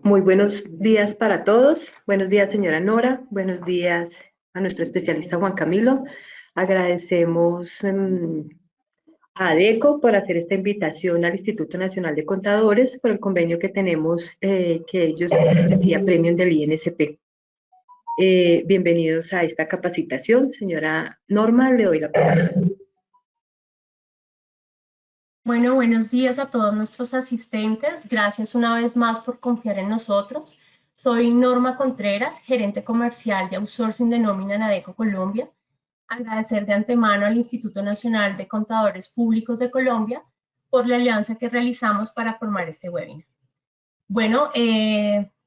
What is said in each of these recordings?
Muy buenos días para todos. Buenos días, señora Nora. Buenos días a nuestro especialista Juan Camilo. Agradecemos a ADECO por hacer esta invitación al Instituto Nacional de Contadores por el convenio que tenemos que ellos decía Premium del INSP. Bienvenidos a esta capacitación. Señora Norma, le doy la palabra. Bueno, buenos días a todos nuestros asistentes. Gracias una vez más por confiar en nosotros. Soy Norma Contreras, gerente comercial de outsourcing de nómina en ADECO Colombia. Agradecer de antemano al Instituto Nacional de Contadores Públicos de Colombia por la alianza que realizamos para formar este webinar. Bueno,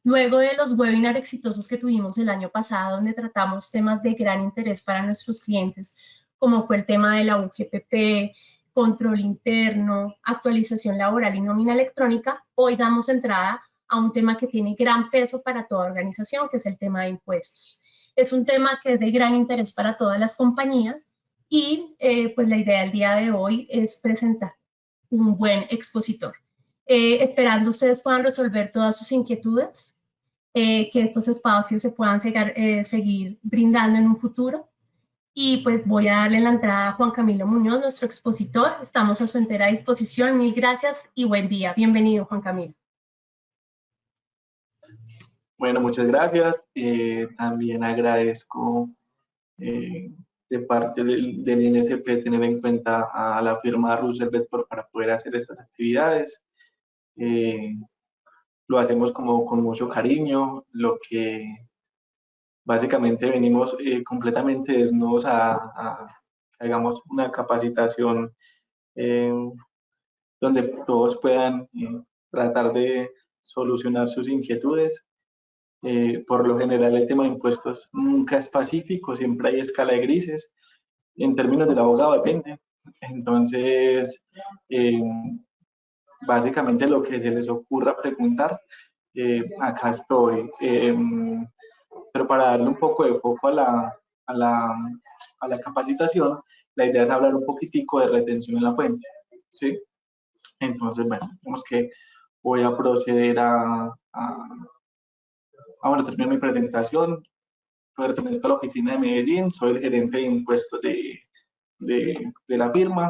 luego de los webinars exitosos que tuvimos el año pasado, donde tratamos temas de gran interés para nuestros clientes, como fue el tema de la UGPP, control interno, actualización laboral y nómina electrónica, hoy damos entrada a un tema que tiene gran peso para toda organización, que es el tema de impuestos. Es un tema que es de gran interés para todas las compañías y pues la idea del día de hoy es presentar un buen expositor. Esperando ustedes puedan resolver todas sus inquietudes, que estos espacios se puedan seguir brindando en un futuro. Y pues voy a darle la entrada a Juan Camilo Muñoz, nuestro expositor. Estamos a su entera disposición. Mil gracias y buen día. Bienvenido, Juan Camilo. Bueno, muchas gracias. También agradezco de parte del INSP tener en cuenta a la firma Russell Bedford para poder hacer estas actividades. Lo hacemos como con mucho cariño, lo que básicamente venimos completamente desnudos a hagamos una capacitación donde todos puedan tratar de solucionar sus inquietudes. Por lo general el tema de impuestos nunca es pacífico, siempre hay escala de grises. En términos del abogado depende. Entonces, básicamente lo que se les ocurra preguntar, acá estoy. Pero para darle un poco de foco a la capacitación, la idea es hablar un poquitico de retención en la fuente, ¿sí? Entonces, bueno, digamos que voy a proceder bueno, termino mi presentación. Pertenezco a la oficina de Medellín, soy el gerente de impuestos de la firma,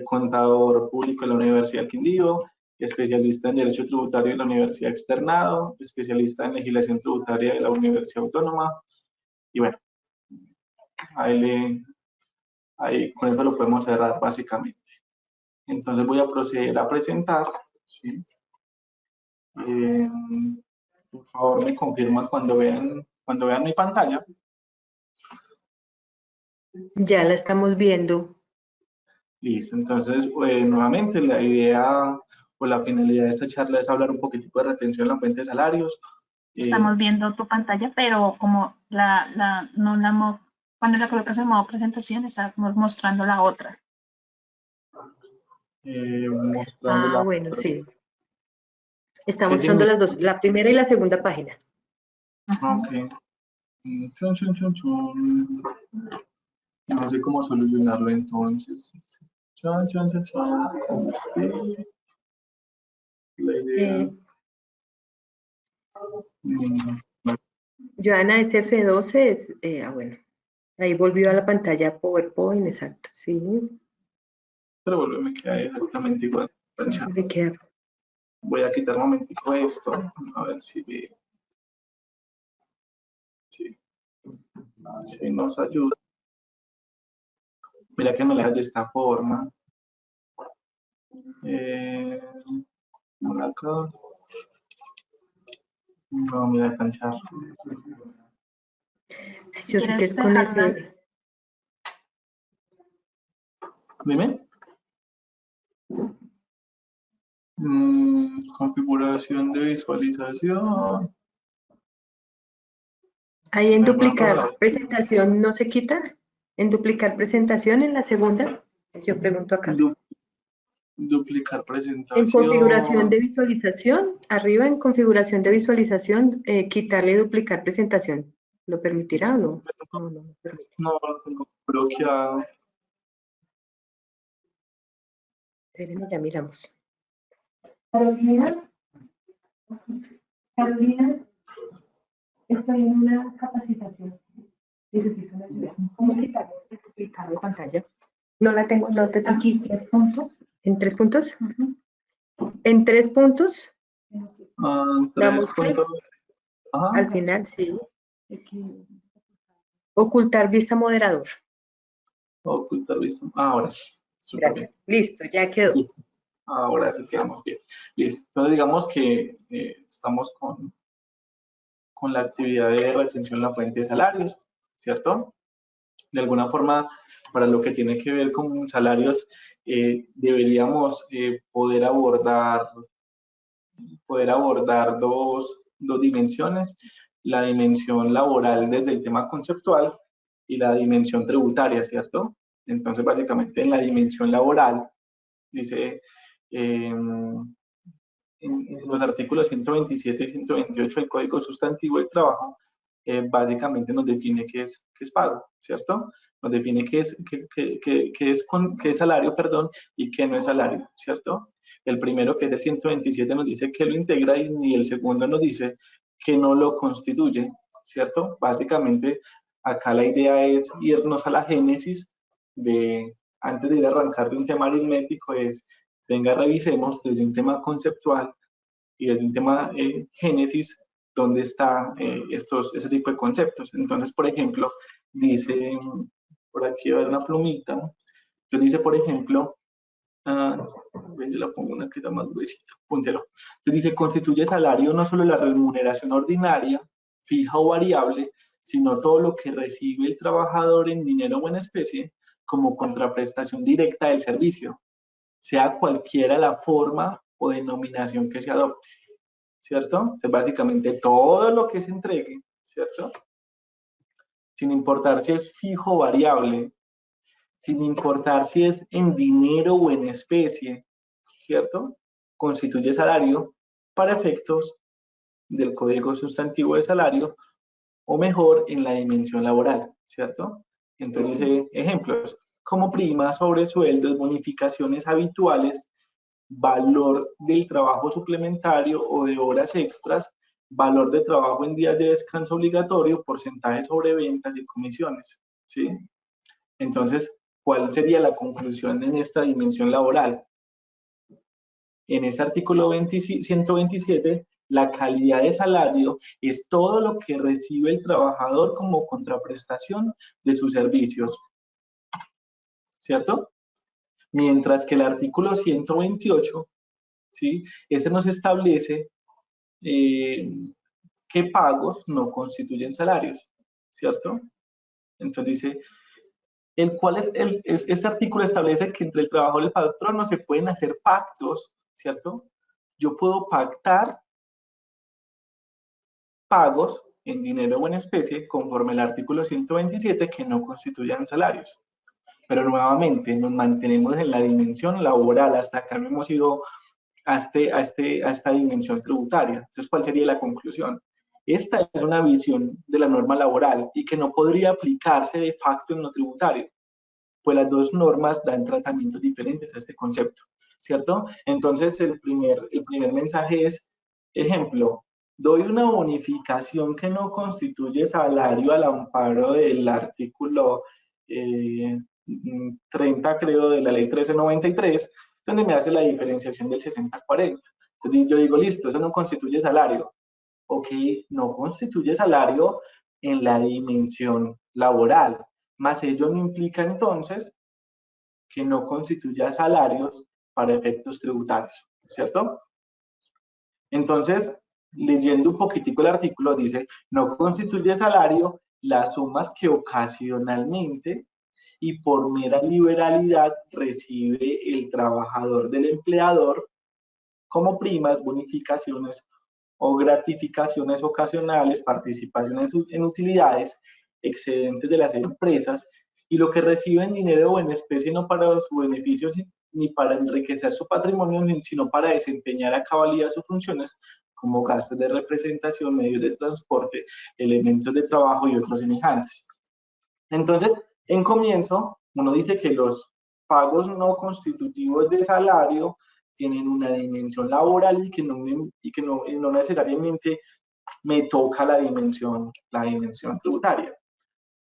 contador público de la Universidad del Quindío, especialista en Derecho Tributario de la Universidad Externado, especialista en Legislación Tributaria de la Universidad Autónoma. Y bueno, ahí con eso lo podemos cerrar básicamente. Entonces voy a proceder a presentar. ¿Sí? Por favor, me confirman cuando vean mi pantalla. Ya la estamos viendo. Listo, entonces nuevamente la idea o la finalidad de esta charla es hablar un poquitico de retención en la fuente de salarios. Estamos viendo tu pantalla, pero como cuando la colocas en modo presentación, está mostrando la otra. Bueno, sí. Está mostrando las dos, la primera y la segunda página. Ok. No sé cómo solucionarlo entonces. La idea. Joana, es F12, bueno, ahí volvió a la pantalla PowerPoint, exacto, sí. Pero me queda exactamente igual. Voy a quitar un momentico esto, a ver si ve. Sí. Si nos ayuda. Mira que me la de esta forma. Acá. No, mira, canchar. Yo sé que es con el... Dime. Configuración de visualización. Ahí en duplicar presentación no se quita. En duplicar presentación en la segunda. Yo pregunto acá. Duplicar presentación. En configuración de visualización, arriba en configuración de visualización, quitarle duplicar presentación. ¿Lo permitirá o no? No, no me permite. No, lo tengo bloqueado. Espérenme, ya miramos. Carolina, estoy en una capacitación. Necesito una ayuda. ¿Cómo quitar el duplicado de pantalla? No la tengo, no te tengo. Aquí 3 puntos. ¿En 3 puntos? Ujú. En 3 puntos, damos Tres clic puntos. Ajá. al final, sí. Ocultar vista moderador. Ocultar vista. Ahora sí. Súper bien. Gracias. Listo, ya quedó. Listo. Ahora sí quedamos bien. Listo. Entonces digamos que estamos con la actividad de retención en la fuente de salarios, ¿cierto? De alguna forma, para lo que tiene que ver con salarios, deberíamos poder abordar dos dimensiones, la dimensión laboral desde el tema conceptual y la dimensión tributaria, ¿cierto? Entonces, básicamente en la dimensión laboral, dice, en los artículos 127 y 128 del Código Sustantivo del Trabajo, básicamente nos define qué es pago, ¿cierto? Nos define qué es salario, perdón, y qué no es salario, ¿cierto? El primero, que es el 127, nos dice que lo integra y el segundo nos dice que no lo constituye, ¿cierto? Básicamente, acá la idea es irnos a la génesis antes de ir a arrancar de un tema aritmético, venga, revisemos desde un tema conceptual y desde un tema génesis, dónde está ese tipo de conceptos. Entonces, por ejemplo, dice, por aquí va a haber una plumita, entonces dice, por ejemplo, yo la pongo una que está más gruesita, puntero. Entonces dice, constituye salario no solo la remuneración ordinaria, fija o variable, sino todo lo que recibe el trabajador en dinero o en especie como contraprestación directa del servicio, sea cualquiera la forma o denominación que se adopte, ¿cierto? Entonces, básicamente todo lo que se entregue, ¿cierto? Sin importar si es fijo o variable, sin importar si es en dinero o en especie, ¿cierto? Constituye salario para efectos del Código Sustantivo de Salario, o mejor, en la dimensión laboral, ¿cierto? Entonces dice ejemplos, como primas, sobresueldos, bonificaciones habituales, valor del trabajo suplementario o de horas extras, valor de trabajo en días de descanso obligatorio, porcentaje sobre ventas y comisiones, ¿sí? Entonces, ¿cuál sería la conclusión en esta dimensión laboral? En ese artículo 127, la calidad de salario es todo lo que recibe el trabajador como contraprestación de sus servicios, ¿cierto? Mientras que el artículo 128, ¿sí? Ese nos establece qué pagos no constituyen salarios, ¿cierto? Entonces dice, este artículo establece que entre el trabajador y el patrón no se pueden hacer pactos, ¿cierto? Yo puedo pactar pagos en dinero o en especie conforme al artículo 127 que no constituyan salarios. Pero nuevamente nos mantenemos en la dimensión laboral, hasta acá no hemos ido a esta dimensión tributaria. Entonces, ¿cuál sería la conclusión? Esta es una visión de la norma laboral y que no podría aplicarse de facto en lo tributario, pues las dos normas dan tratamientos diferentes a este concepto, ¿cierto? Entonces, el primer mensaje es, ejemplo, doy una bonificación que no constituye salario al amparo del artículo 30, creo, de la ley 1393, donde me hace la diferenciación del 60-40. Entonces, yo digo, listo, eso no constituye salario. Ok, no constituye salario en la dimensión laboral, más ello no implica entonces que no constituya salarios para efectos tributarios, ¿cierto? Entonces, leyendo un poquitico el artículo, dice, no constituye salario las sumas que ocasionalmente y por mera liberalidad recibe el trabajador del empleador como primas, bonificaciones o gratificaciones ocasionales, participaciones en utilidades, excedentes de las empresas, y lo que recibe en dinero o en especie no para su beneficio ni para enriquecer su patrimonio, sino para desempeñar a cabalidad sus funciones como gastos de representación, medios de transporte, elementos de trabajo y otros semejantes. Entonces, en comienzo, uno dice que los pagos no constitutivos de salario tienen una dimensión laboral y que no necesariamente me toca la dimensión tributaria.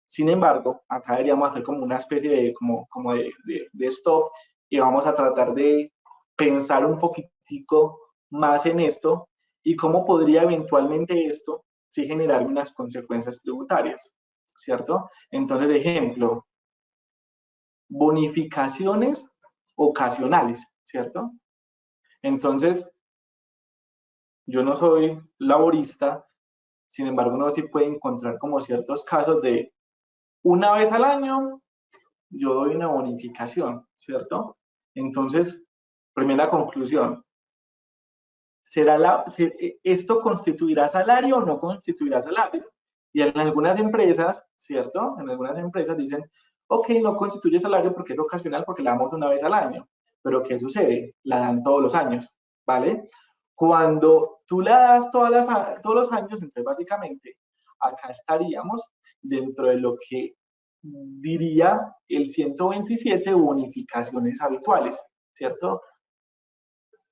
Sin embargo, acá deberíamos hacer como una especie de stop y vamos a tratar de pensar un poquitico más en esto y cómo podría eventualmente esto sí generar unas consecuencias tributarias, ¿cierto? Entonces, ejemplo, bonificaciones ocasionales, ¿cierto? Entonces, yo no soy laborista, sin embargo, uno sí puede encontrar como ciertos casos de una vez al año yo doy una bonificación, ¿cierto? Entonces, primera conclusión, ¿esto constituirá salario o no constituirá salario? Y en algunas empresas, ¿cierto? En algunas empresas dicen, ok, no constituye salario porque es ocasional, porque la damos una vez al año. Pero ¿qué sucede? La dan todos los años, ¿vale? Cuando tú la das todos los años, entonces básicamente acá estaríamos dentro de lo que diría el 127 bonificaciones habituales, ¿cierto?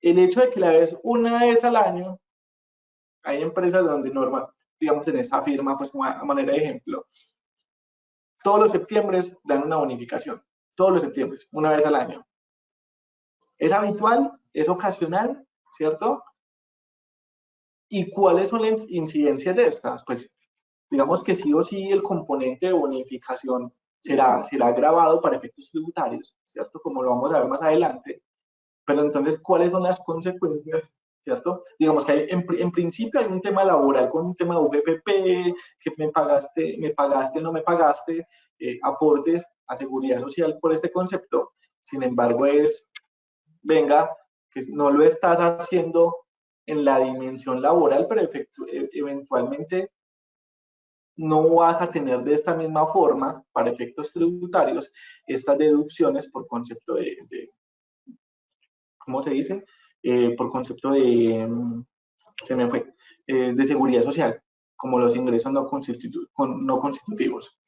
El hecho de que la des una vez al año, hay empresas donde digamos en esta firma, pues como a manera de ejemplo, todos los septiembre dan una bonificación, todos los septiembre, una vez al año. Es habitual, es ocasional, ¿cierto? ¿Y cuáles son las incidencias de estas? Pues digamos que sí o sí el componente de bonificación será grabado para efectos tributarios, ¿cierto? Como lo vamos a ver más adelante. Pero entonces, ¿cuáles son las consecuencias? ¿Cierto? Digamos que en principio hay un tema laboral con un tema de UGPP, que me pagaste, no me pagaste, aportes a seguridad social por este concepto. Sin embargo, venga, que no lo estás haciendo en la dimensión laboral, pero eventualmente no vas a tener de esta misma forma, para efectos tributarios, estas deducciones por concepto ¿cómo se dice? Por concepto de seguridad social, como los ingresos no constitutivos.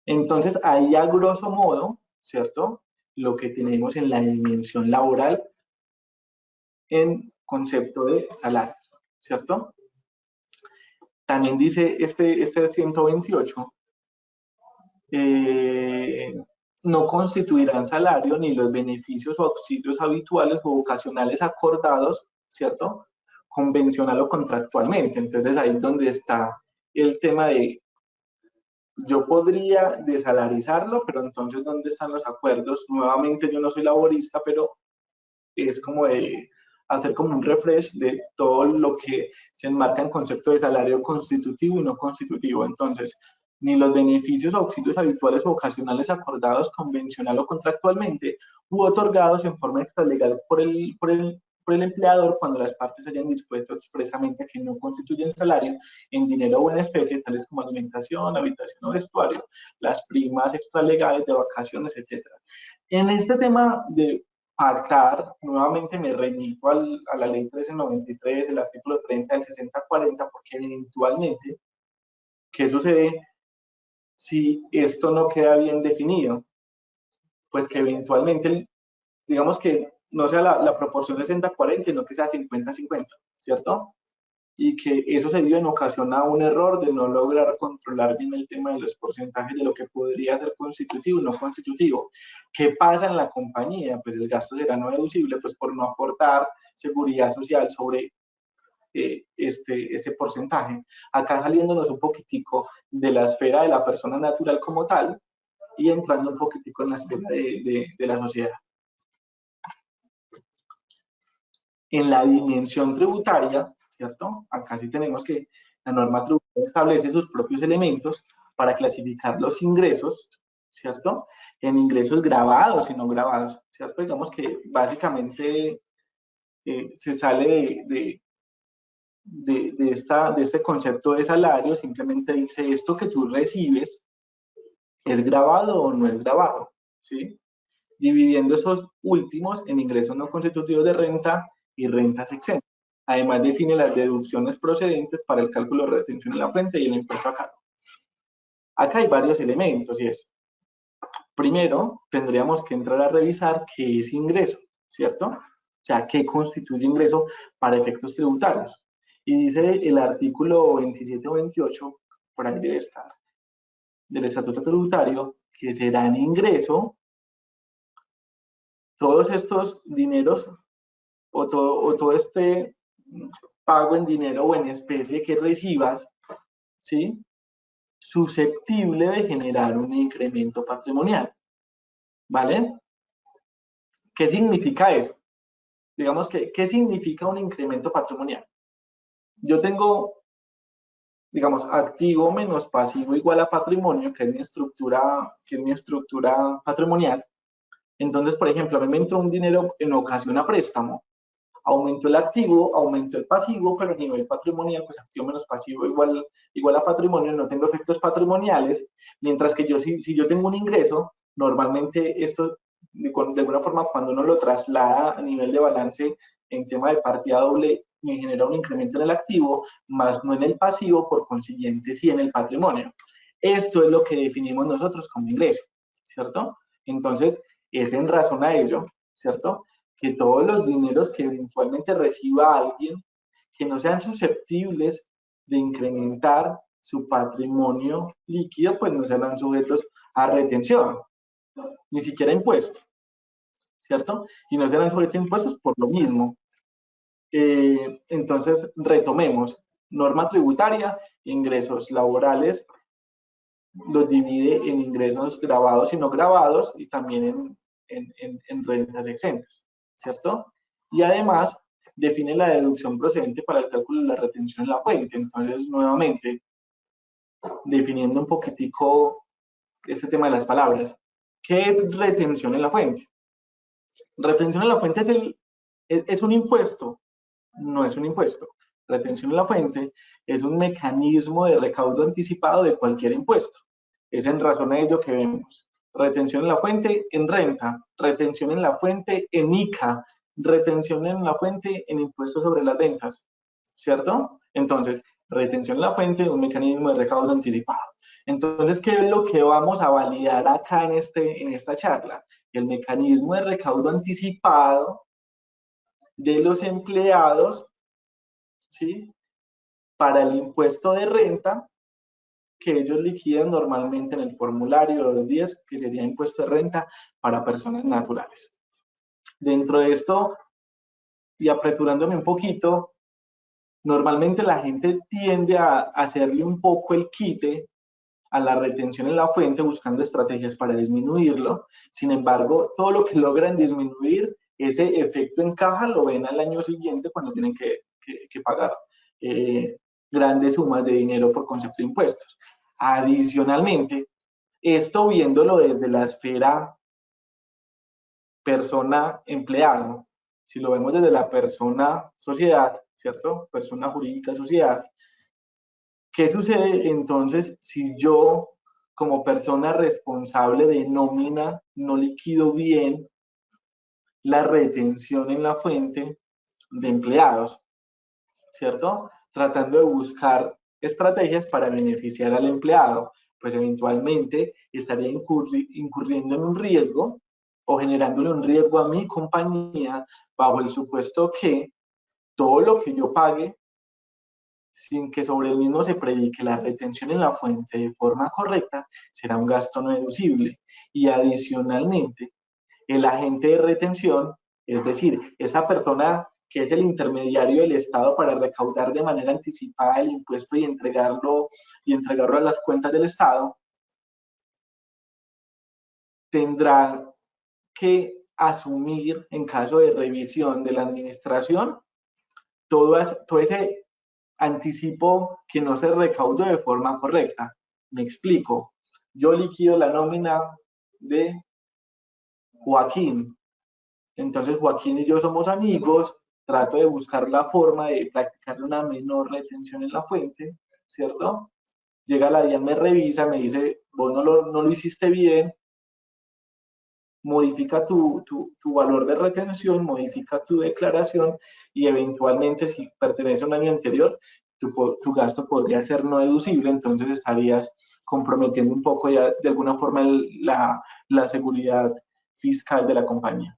Entonces, ahí a grosso modo, ¿cierto? Lo que tenemos en la dimensión laboral en concepto de salario, ¿cierto? También dice este 128, no constituirán salario ni los beneficios o auxilios habituales o ocasionales acordados, ¿cierto? Convencional o contractualmente. Entonces ahí es donde está el tema de, yo podría desalarizarlo, pero entonces ¿dónde están los acuerdos? Nuevamente yo no soy laborista, pero es como de hacer como un refresh de todo lo que se enmarca en concepto de salario constitutivo y no constitutivo. Entonces, ni los beneficios o auxilios habituales o ocasionales acordados convencional o contractualmente u otorgados en forma extralegal por el empleador cuando las partes hayan dispuesto expresamente que no constituyen salario en dinero o en especie, tales como alimentación, habitación o vestuario, las primas extralegales de vacaciones, etc. En este tema de pactar, nuevamente me remito a la ley 1393, el artículo 30 del 6040, porque eventualmente, ¿qué sucede si esto no queda bien definido? Pues que eventualmente, digamos que no sea la proporción 60-40, sino que sea 50-50, ¿cierto? Y que eso se dio en ocasión a un error de no lograr controlar bien el tema de los porcentajes de lo que podría ser constitutivo y no constitutivo. ¿Qué pasa en la compañía? Pues el gasto será no deducible, pues por no aportar seguridad social sobre este porcentaje. Acá saliéndonos un poquitico de la esfera de la persona natural como tal y entrando un poquitico en la esfera de la sociedad. En la dimensión tributaria, ¿cierto? Acá sí tenemos que la norma tributaria establece sus propios elementos para clasificar los ingresos, ¿cierto? En ingresos grabados y no grabados, ¿cierto? Digamos que básicamente se sale de este concepto de salario, simplemente dice esto que tú recibes es grabado o no es grabado, ¿sí? Dividiendo esos últimos en ingresos no constitutivos de renta y rentas exentas. Además, define las deducciones procedentes para el cálculo de retención en la fuente y el impuesto a cargo. Acá hay varios elementos y es, primero, tendríamos que entrar a revisar qué es ingreso, ¿cierto? O sea, ¿qué constituye ingreso para efectos tributarios? Y dice el artículo 27 o 28, por ahí debe estar, del Estatuto Tributario, que serán ingreso todos estos dineros o todo este pago en dinero o en especie que recibas, ¿sí? Susceptible de generar un incremento patrimonial, ¿vale? ¿Qué significa eso? Digamos que, ¿qué significa un incremento patrimonial? Yo tengo, digamos, activo menos pasivo igual a patrimonio, que es mi estructura patrimonial. Entonces, por ejemplo, a mí me entró un dinero en ocasión a préstamo, aumentó el activo, aumentó el pasivo, pero a nivel patrimonial, pues activo menos pasivo igual a patrimonio, no tengo efectos patrimoniales, mientras que si yo tengo un ingreso, normalmente esto, de alguna forma, cuando uno lo traslada a nivel de balance en tema de partida doble, me genera un incremento en el activo, más no en el pasivo, por consiguiente, sí en el patrimonio. Esto es lo que definimos nosotros como ingreso, ¿cierto? Entonces, es en razón a ello, ¿cierto?, que todos los dineros que eventualmente reciba alguien, que no sean susceptibles de incrementar su patrimonio líquido, pues no serán sujetos a retención, ni siquiera impuestos, ¿cierto? Y no serán sujetos a impuestos por lo mismo. Entonces, retomemos. Norma tributaria, ingresos laborales, los divide en ingresos grabados y no grabados, y también en rentas exentas, ¿cierto? Y además define la deducción procedente para el cálculo de la retención en la fuente. Entonces, nuevamente, definiendo un poquitico este tema de las palabras. ¿Qué es retención en la fuente? Retención en la fuente es un impuesto, no es un impuesto. Retención en la fuente es un mecanismo de recaudo anticipado de cualquier impuesto. Es en razón a ello que vemos retención en la fuente en renta, retención en la fuente en ICA, retención en la fuente en impuestos sobre las ventas, ¿cierto? Entonces, retención en la fuente, un mecanismo de recaudo anticipado. Entonces, ¿qué es lo que vamos a validar acá en esta charla? El mecanismo de recaudo anticipado de los empleados, ¿sí?, para el impuesto de renta que ellos liquidan normalmente en el formulario 210, que sería impuesto de renta para personas naturales. Dentro de esto, y apresurándome un poquito, normalmente la gente tiende a hacerle un poco el quite a la retención en la fuente buscando estrategias para disminuirlo. Sin embargo, todo lo que logran disminuir, ese efecto en caja lo ven al año siguiente cuando tienen que pagar grandes sumas de dinero por concepto de impuestos. Adicionalmente, esto viéndolo desde la esfera persona-empleado, si lo vemos desde la persona-sociedad, ¿cierto? Persona jurídica, sociedad. ¿Qué sucede entonces si yo, como persona responsable de nómina, no liquido bien la retención en la fuente de empleados, ¿cierto? Tratando de buscar estrategias para beneficiar al empleado, pues eventualmente estaría incurriendo en un riesgo o generándole un riesgo a mi compañía bajo el supuesto que todo lo que yo pague sin que sobre el mismo se predique la retención en la fuente de forma correcta, será un gasto no deducible. Y adicionalmente, el agente de retención, es decir, esa persona que es el intermediario del Estado para recaudar de manera anticipada el impuesto y entregarlo a las cuentas del Estado, tendrá que asumir, en caso de revisión de la administración, todo ese anticipo que no se recaudó de forma correcta. Me explico. Yo liquido la nómina de Joaquín. Entonces Joaquín y yo somos amigos, trato de buscar la forma de practicar una menor retención en la fuente, ¿cierto? Llega la DIAN, me revisa, me dice, vos no lo hiciste bien, modifica tu valor de retención, modifica tu declaración y eventualmente, si pertenece a un año anterior, tu gasto podría ser no deducible, entonces estarías comprometiendo un poco ya de alguna forma la seguridad fiscal de la compañía.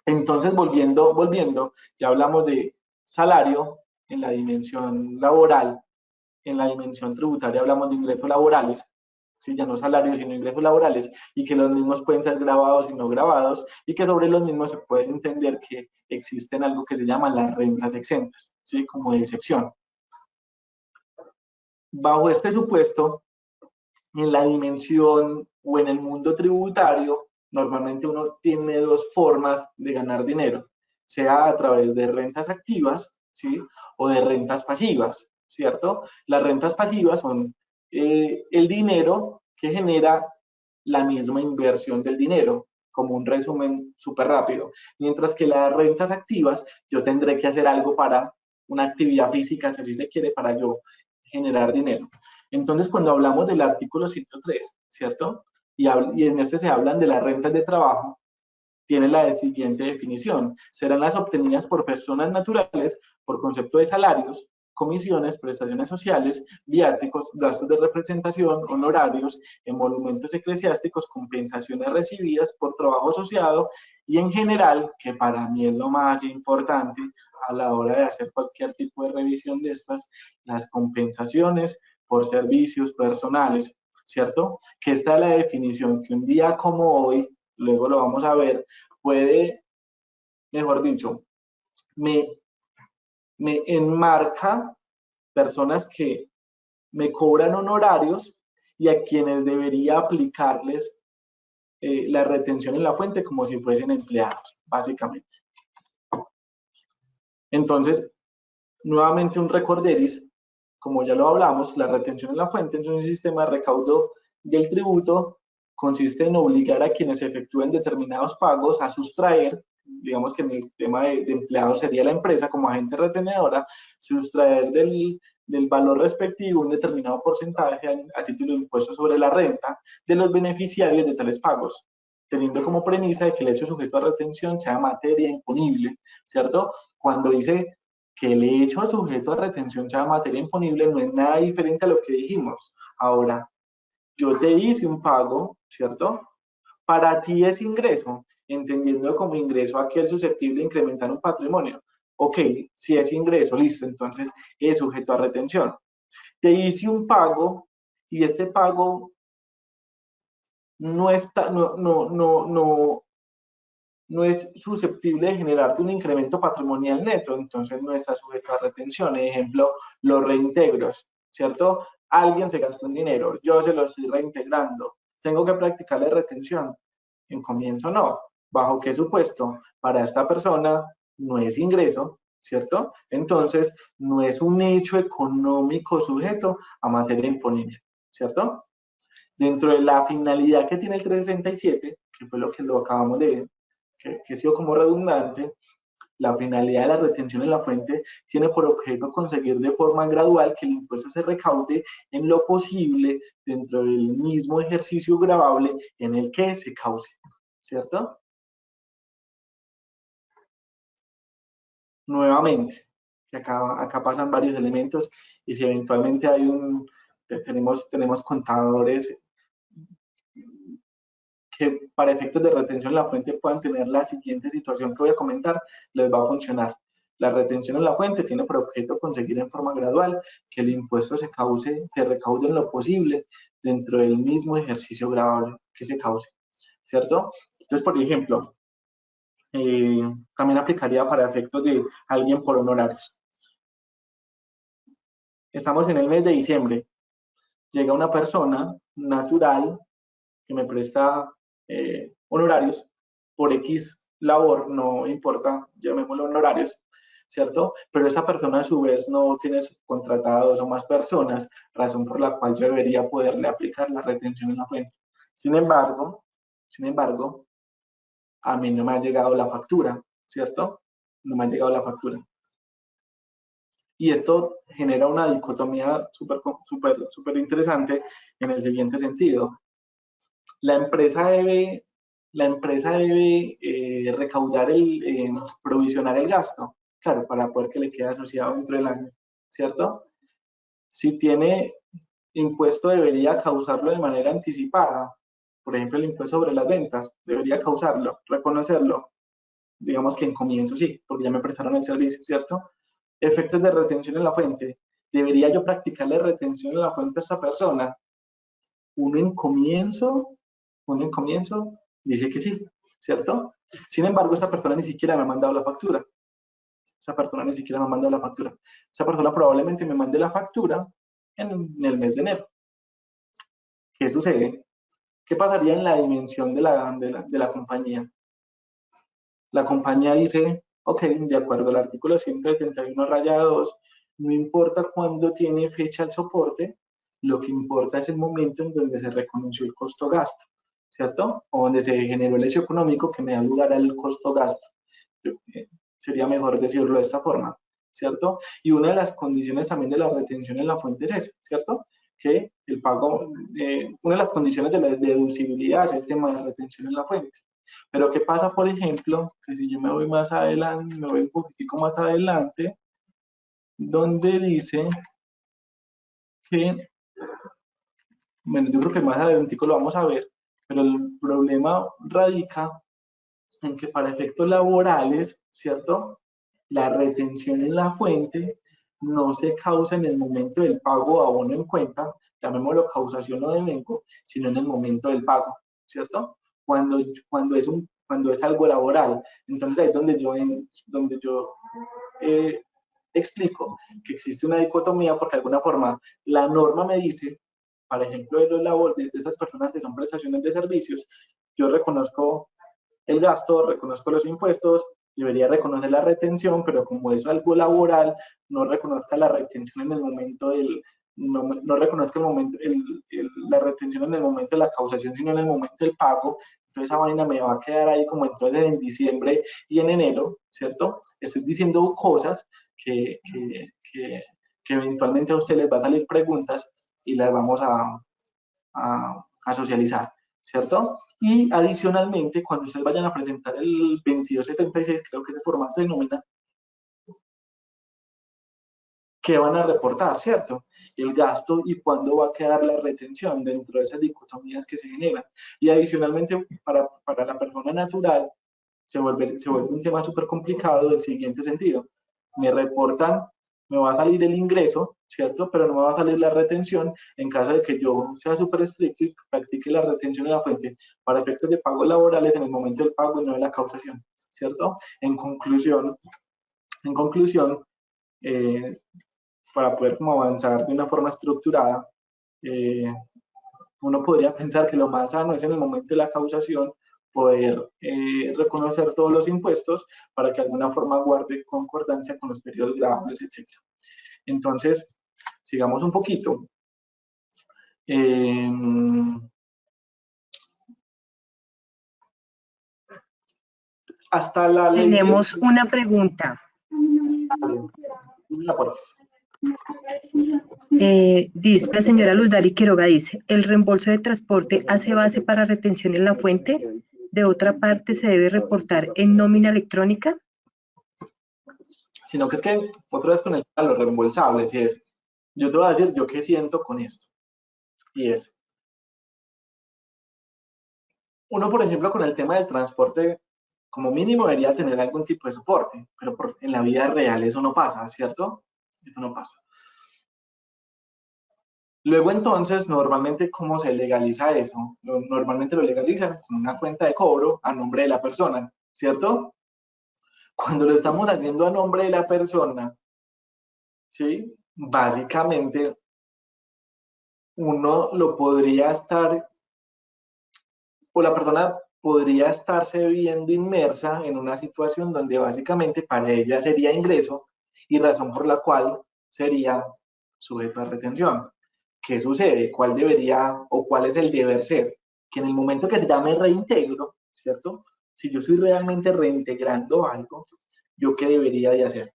Entonces, volviendo, ya hablamos de salario en la dimensión laboral, en la dimensión tributaria hablamos de ingresos laborales, ¿sí? Ya no salarios, sino ingresos laborales, y que los mismos pueden ser grabados y no grabados, y que sobre los mismos se puede entender que existen algo que se llaman las rentas exentas, ¿sí? Como de excepción. Bajo este supuesto, en la dimensión o en el mundo tributario, normalmente uno tiene dos formas de ganar dinero, sea a través de rentas activas, ¿sí? O de rentas pasivas, ¿cierto? Las rentas pasivas son el dinero que genera la misma inversión del dinero, como un resumen súper rápido. Mientras que las rentas activas, yo tendré que hacer algo para una actividad física, si así se quiere, para yo generar dinero. Entonces, cuando hablamos del artículo 103, ¿cierto? Y en este se hablan de las rentas de trabajo, tiene la siguiente definición. Serán las obtenidas por personas naturales por concepto de salarios, comisiones, prestaciones sociales, viáticos, gastos de representación, honorarios, emolumentos eclesiásticos, compensaciones recibidas por trabajo asociado y en general, que para mí es lo más importante a la hora de hacer cualquier tipo de revisión de estas, las compensaciones por servicios personales, ¿cierto? Que esta es la definición que un día como hoy, luego lo vamos a ver, puede, mejor dicho, me enmarca personas que me cobran honorarios y a quienes debería aplicarles la retención en la fuente como si fuesen empleados, básicamente. Entonces, nuevamente un recorderis, como ya lo hablamos, la retención en la fuente es un sistema de recaudo del tributo, consiste en obligar a quienes efectúen determinados pagos a sustraer, digamos que en el tema de empleados sería la empresa como agente retenedora, sustraer del valor respectivo un determinado porcentaje a título de impuesto sobre la renta de los beneficiarios de tales pagos, teniendo como premisa de que el hecho sujeto a retención sea materia imponible, ¿cierto? Cuando dice que el hecho sujeto a retención sea materia imponible no es nada diferente a lo que dijimos. Ahora, yo te hice un pago, ¿cierto? Para ti es ingreso, entendiendo como ingreso aquel susceptible de incrementar un patrimonio. Ok, si es ingreso, listo, entonces es sujeto a retención. Te hice un pago y este pago no está, no es susceptible de generarte un incremento patrimonial neto, entonces no está sujeto a retención. Ejemplo, los reintegros, ¿cierto? Alguien se gastó un dinero, yo se lo estoy reintegrando. ¿Tengo que practicarle retención? En comienzo no. ¿Bajo qué supuesto? Para esta persona no es ingreso, ¿cierto? Entonces no es un hecho económico sujeto a materia imponible, ¿cierto? Dentro de la finalidad que tiene el 367, que fue lo que lo acabamos de que ha sido como redundante, la finalidad de la retención en la fuente tiene por objeto conseguir de forma gradual que el impuesto se recaude en lo posible dentro del mismo ejercicio gravable en el que se cause, ¿cierto? Nuevamente, que acá pasan varios elementos y si eventualmente hay tenemos contadores que para efectos de retención en la fuente puedan tener la siguiente situación que voy a comentar, les va a funcionar. La retención en la fuente tiene por objeto conseguir en forma gradual que el impuesto se recaude en lo posible dentro del mismo ejercicio gravable que se cause, ¿cierto? Entonces, por ejemplo, también aplicaría para efectos de alguien por honorarios. Estamos en el mes de diciembre. Llega una persona natural que me presta honorarios por X labor, no importa, llamémoslo honorarios, ¿cierto? Pero esa persona a su vez no tiene subcontratados o más personas, razón por la cual yo debería poderle aplicar la retención en la fuente. Sin embargo, a mí no me ha llegado la factura, ¿cierto? No me ha llegado la factura. Y esto genera una dicotomía súper interesante en el siguiente sentido. La empresa debe recaudar provisionar el gasto, claro, para poder que le quede asociado dentro del año, ¿cierto? Si tiene impuesto, debería causarlo de manera anticipada. Por ejemplo, el impuesto sobre las ventas, debería causarlo, reconocerlo. digamos que en comienzo sí, porque ya me prestaron el servicio, ¿cierto? Efectos de retención en la fuente. ¿Debería yo practicarle retención en la fuente a esta persona? Uno en comienzo dice que sí, ¿cierto? Sin embargo, esta persona ni siquiera me ha mandado la factura. Esa persona ni siquiera me ha mandado la factura. Esa persona probablemente me mande la factura en el mes de enero. ¿Qué sucede? ¿Qué pasaría en la dimensión de la compañía? La compañía dice, ok, de acuerdo al artículo 171-2, no importa cuándo tiene fecha el soporte, lo que importa es el momento en donde se reconoció el costo-gasto, ¿cierto? O donde se generó el hecho económico que me da lugar al costo-gasto. Sería mejor decirlo de esta forma, ¿cierto? Y una de las condiciones también de la retención en la fuente es esa, ¿cierto? Que el pago, una de las condiciones de la deducibilidad es el tema de retención en la fuente. Pero ¿qué pasa, por ejemplo, que si yo me voy más adelante, me voy un poquitico más adelante, donde dice que, bueno, yo creo que más adelante lo vamos a ver, pero el problema radica en que para efectos laborales, ¿cierto? La retención en la fuente no se causa en el momento del pago o abono en cuenta, llamémoslo causación o devengo, sino en el momento del pago, ¿cierto? Cuando es algo laboral. Entonces ahí es donde yo explico que existe una dicotomía porque de alguna forma la norma me dice, por ejemplo, de esas personas que son prestaciones de servicios, yo reconozco el gasto, reconozco los impuestos, debería reconocer la retención, pero como es algo laboral, no reconozca la retención en el momento del, no reconozca la retención en el momento de la causación, sino en el momento del pago. Entonces esa vaina me va a quedar ahí como entonces en diciembre y en enero, ¿cierto? Estoy diciendo cosas que eventualmente a ustedes les va a salir preguntas y las vamos a socializar, ¿cierto? Y adicionalmente, cuando ustedes vayan a presentar el 2276, creo que ese formato de nómina, ¿qué van a reportar, cierto? El gasto y cuándo va a quedar la retención dentro de esas dicotomías que se generan. Y adicionalmente, para la persona natural, se vuelve un tema súper complicado del siguiente sentido. Me reportan, me va a salir el ingreso, ¿cierto? Pero no me va a salir la retención en caso de que yo sea súper estricto y practique la retención en la fuente para efectos de pagos laborales en el momento del pago y no de la causación, ¿cierto? En conclusión, para poder como avanzar de una forma estructurada, uno podría pensar que lo más sano es en el momento de la causación poder reconocer todos los impuestos para que de alguna forma guarde concordancia con los periodos grabables, etc. Entonces, sigamos un poquito. Hasta la ley... Tenemos una pregunta. Dice la señora Luz Dari Quiroga, dice, ¿el reembolso de transporte hace base para retención en la fuente? De otra parte, ¿se debe reportar en nómina electrónica? Sino que es que otra vez con el tema de los reembolsables, y es, yo te voy a decir yo qué siento con esto, y es, uno, por ejemplo, con el tema del transporte, como mínimo debería tener algún tipo de soporte, pero en la vida real eso no pasa, ¿cierto? Eso no pasa. Luego entonces, normalmente, ¿cómo se legaliza eso? Normalmente lo legalizan con una cuenta de cobro a nombre de la persona, ¿cierto? Cuando lo estamos haciendo a nombre de la persona, ¿sí? Básicamente, uno lo podría estar, o la persona podría estarse viendo inmersa en una situación donde básicamente para ella sería ingreso y razón por la cual sería sujeto a retención. ¿Qué sucede? ¿Cuál debería o cuál es el deber ser? Que en el momento que ya me reintegro, ¿cierto? Si yo estoy realmente reintegrando algo, ¿yo qué debería de hacer?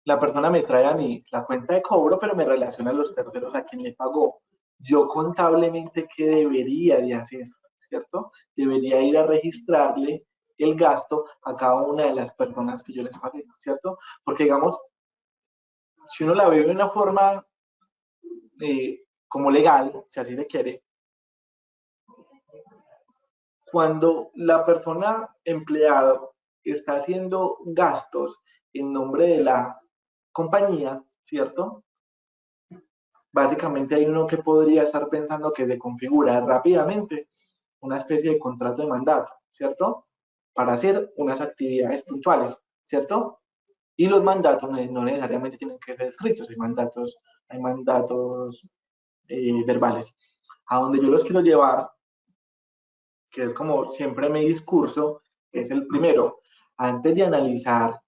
La persona me trae a mí la cuenta de cobro, pero me relaciona a los terceros a quien le pagó. Yo contablemente, ¿qué debería de hacer? ¿Cierto? Debería ir a registrarle el gasto a cada una de las personas que yo les pagué, ¿cierto? Porque, digamos, si uno la ve de una forma como legal, si así se quiere, cuando la persona empleado está haciendo gastos en nombre de la compañía, ¿cierto? Básicamente hay uno que podría estar pensando que se configura rápidamente una especie de contrato de mandato, ¿cierto? Para hacer unas actividades puntuales, ¿cierto? Y los mandatos no necesariamente tienen que ser escritos, hay mandatos verbales. A donde yo los quiero llevar, que es como siempre mi discurso, es el primero. Antes de analizar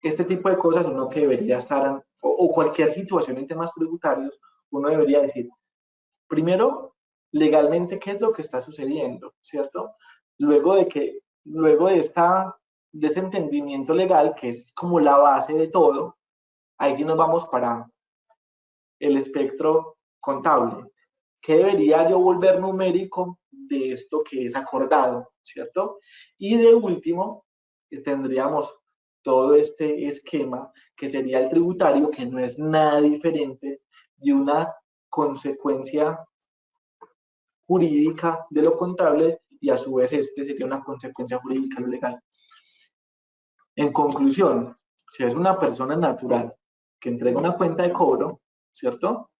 este tipo de cosas, uno que debería estar, o cualquier situación en temas tributarios, uno debería decir, primero, legalmente, ¿qué es lo que está sucediendo? ¿Cierto? Luego de ese entendimiento legal, que es como la base de todo, ahí sí nos vamos para el espectro contable. ¿Qué debería yo volver numérico de esto que es acordado? ¿Cierto? Y de último, tendríamos todo este esquema que sería el tributario, que no es nada diferente de una consecuencia jurídica de lo contable y a su vez este sería una consecuencia jurídica de lo legal. En conclusión, si es una persona natural que entrega una cuenta de cobro, ¿cierto?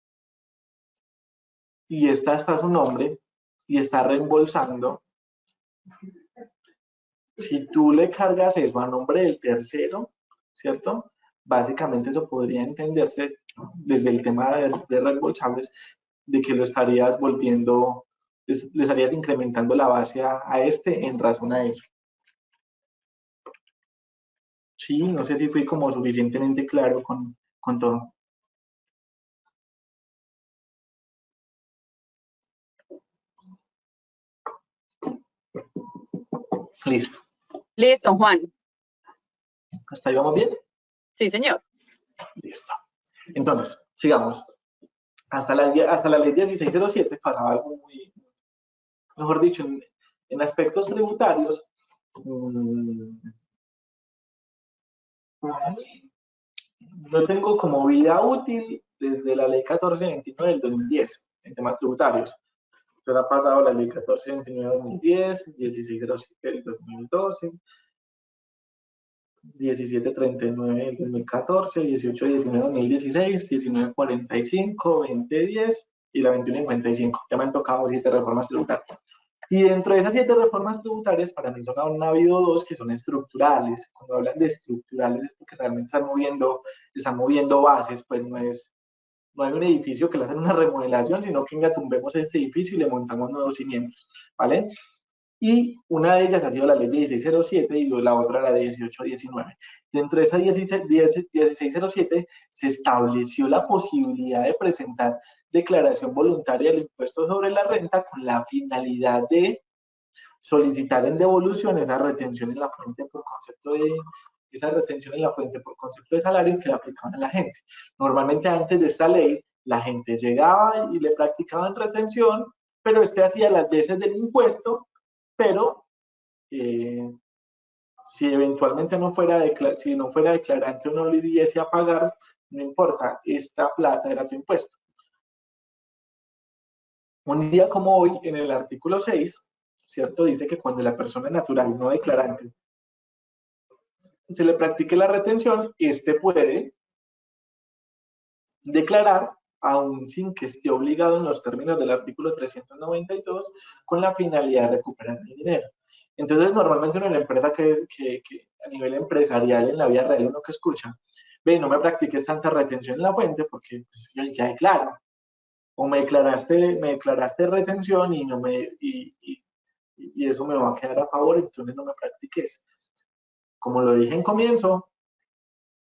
Y esta está a su nombre y está reembolsando, si tú le cargas eso a nombre del tercero, ¿cierto? Básicamente eso podría entenderse desde el tema de reembolsables, de que lo estarías volviendo, le estarías incrementando la base a este en razón a eso. Sí, no sé si fui como suficientemente claro con todo. Listo. Listo, Juan. ¿Hasta ahí vamos bien? Sí, señor. Listo. Entonces, sigamos. Hasta la ley 1607 pasaba algo muy, mejor dicho, en aspectos tributarios, yo tengo como vida útil desde la ley 1429 del 2010 en temas tributarios. Entonces ha pasado la ley 1429 del 2010, 1607 del 2012, 1739 del 2014, 1819 del 2016, 1945, 2010 y la 2155. Ya me han tocado 7 reformas tributarias. Y dentro de esas 7 reformas tributarias, para mí han habido 2 que son estructurales. Cuando hablan de estructurales es porque realmente están moviendo bases, pues no hay un edificio que le hacen una remodelación, sino que tumbemos este edificio y le montamos nuevos cimientos, ¿vale? Y una de ellas ha sido la ley 1607 y la otra la de 1819. Dentro de esa 1607 se estableció la posibilidad de presentar declaración voluntaria del impuesto sobre la renta con la finalidad de solicitar en devolución esa retención en la fuente por concepto de salarios que le aplicaban a la gente. Normalmente antes de esta ley, la gente llegaba y le practicaban retención, pero hacía las veces del impuesto, pero si eventualmente no fuera declarante o no le diese a pagar, no importa, esta plata era tu impuesto. Un día como hoy, en el artículo 6, ¿cierto? Dice que cuando la persona natural no declarante se le practique la retención, puede declarar aún sin que esté obligado en los términos del artículo 392 con la finalidad de recuperar el dinero. Entonces, normalmente uno en la empresa que a nivel empresarial, en la vida real, uno que escucha, ve, no me practiques tanta retención en la fuente porque pues, ya declaro. O me declaraste retención y eso me va a quedar a favor, entonces no me practiques. Como lo dije en comienzo,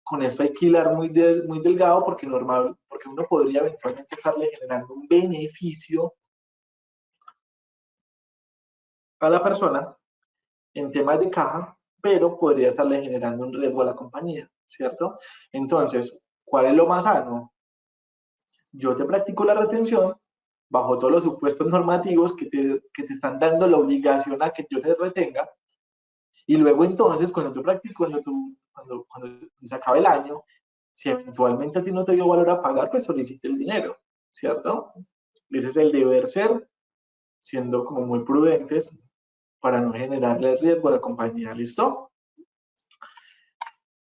con esto hay que hilar muy delgado porque uno podría eventualmente estarle generando un beneficio a la persona en temas de caja, pero podría estarle generando un riesgo a la compañía, ¿cierto? Entonces, ¿cuál es lo más sano? Yo te practico la retención bajo todos los supuestos normativos que te están dando la obligación a que yo te retenga, y luego entonces cuando se acabe el año, si eventualmente a ti no te dio valor a pagar, pues solicite el dinero, ¿cierto? Ese es el deber ser, siendo como muy prudentes para no generarle riesgo a la compañía. ¿Listo?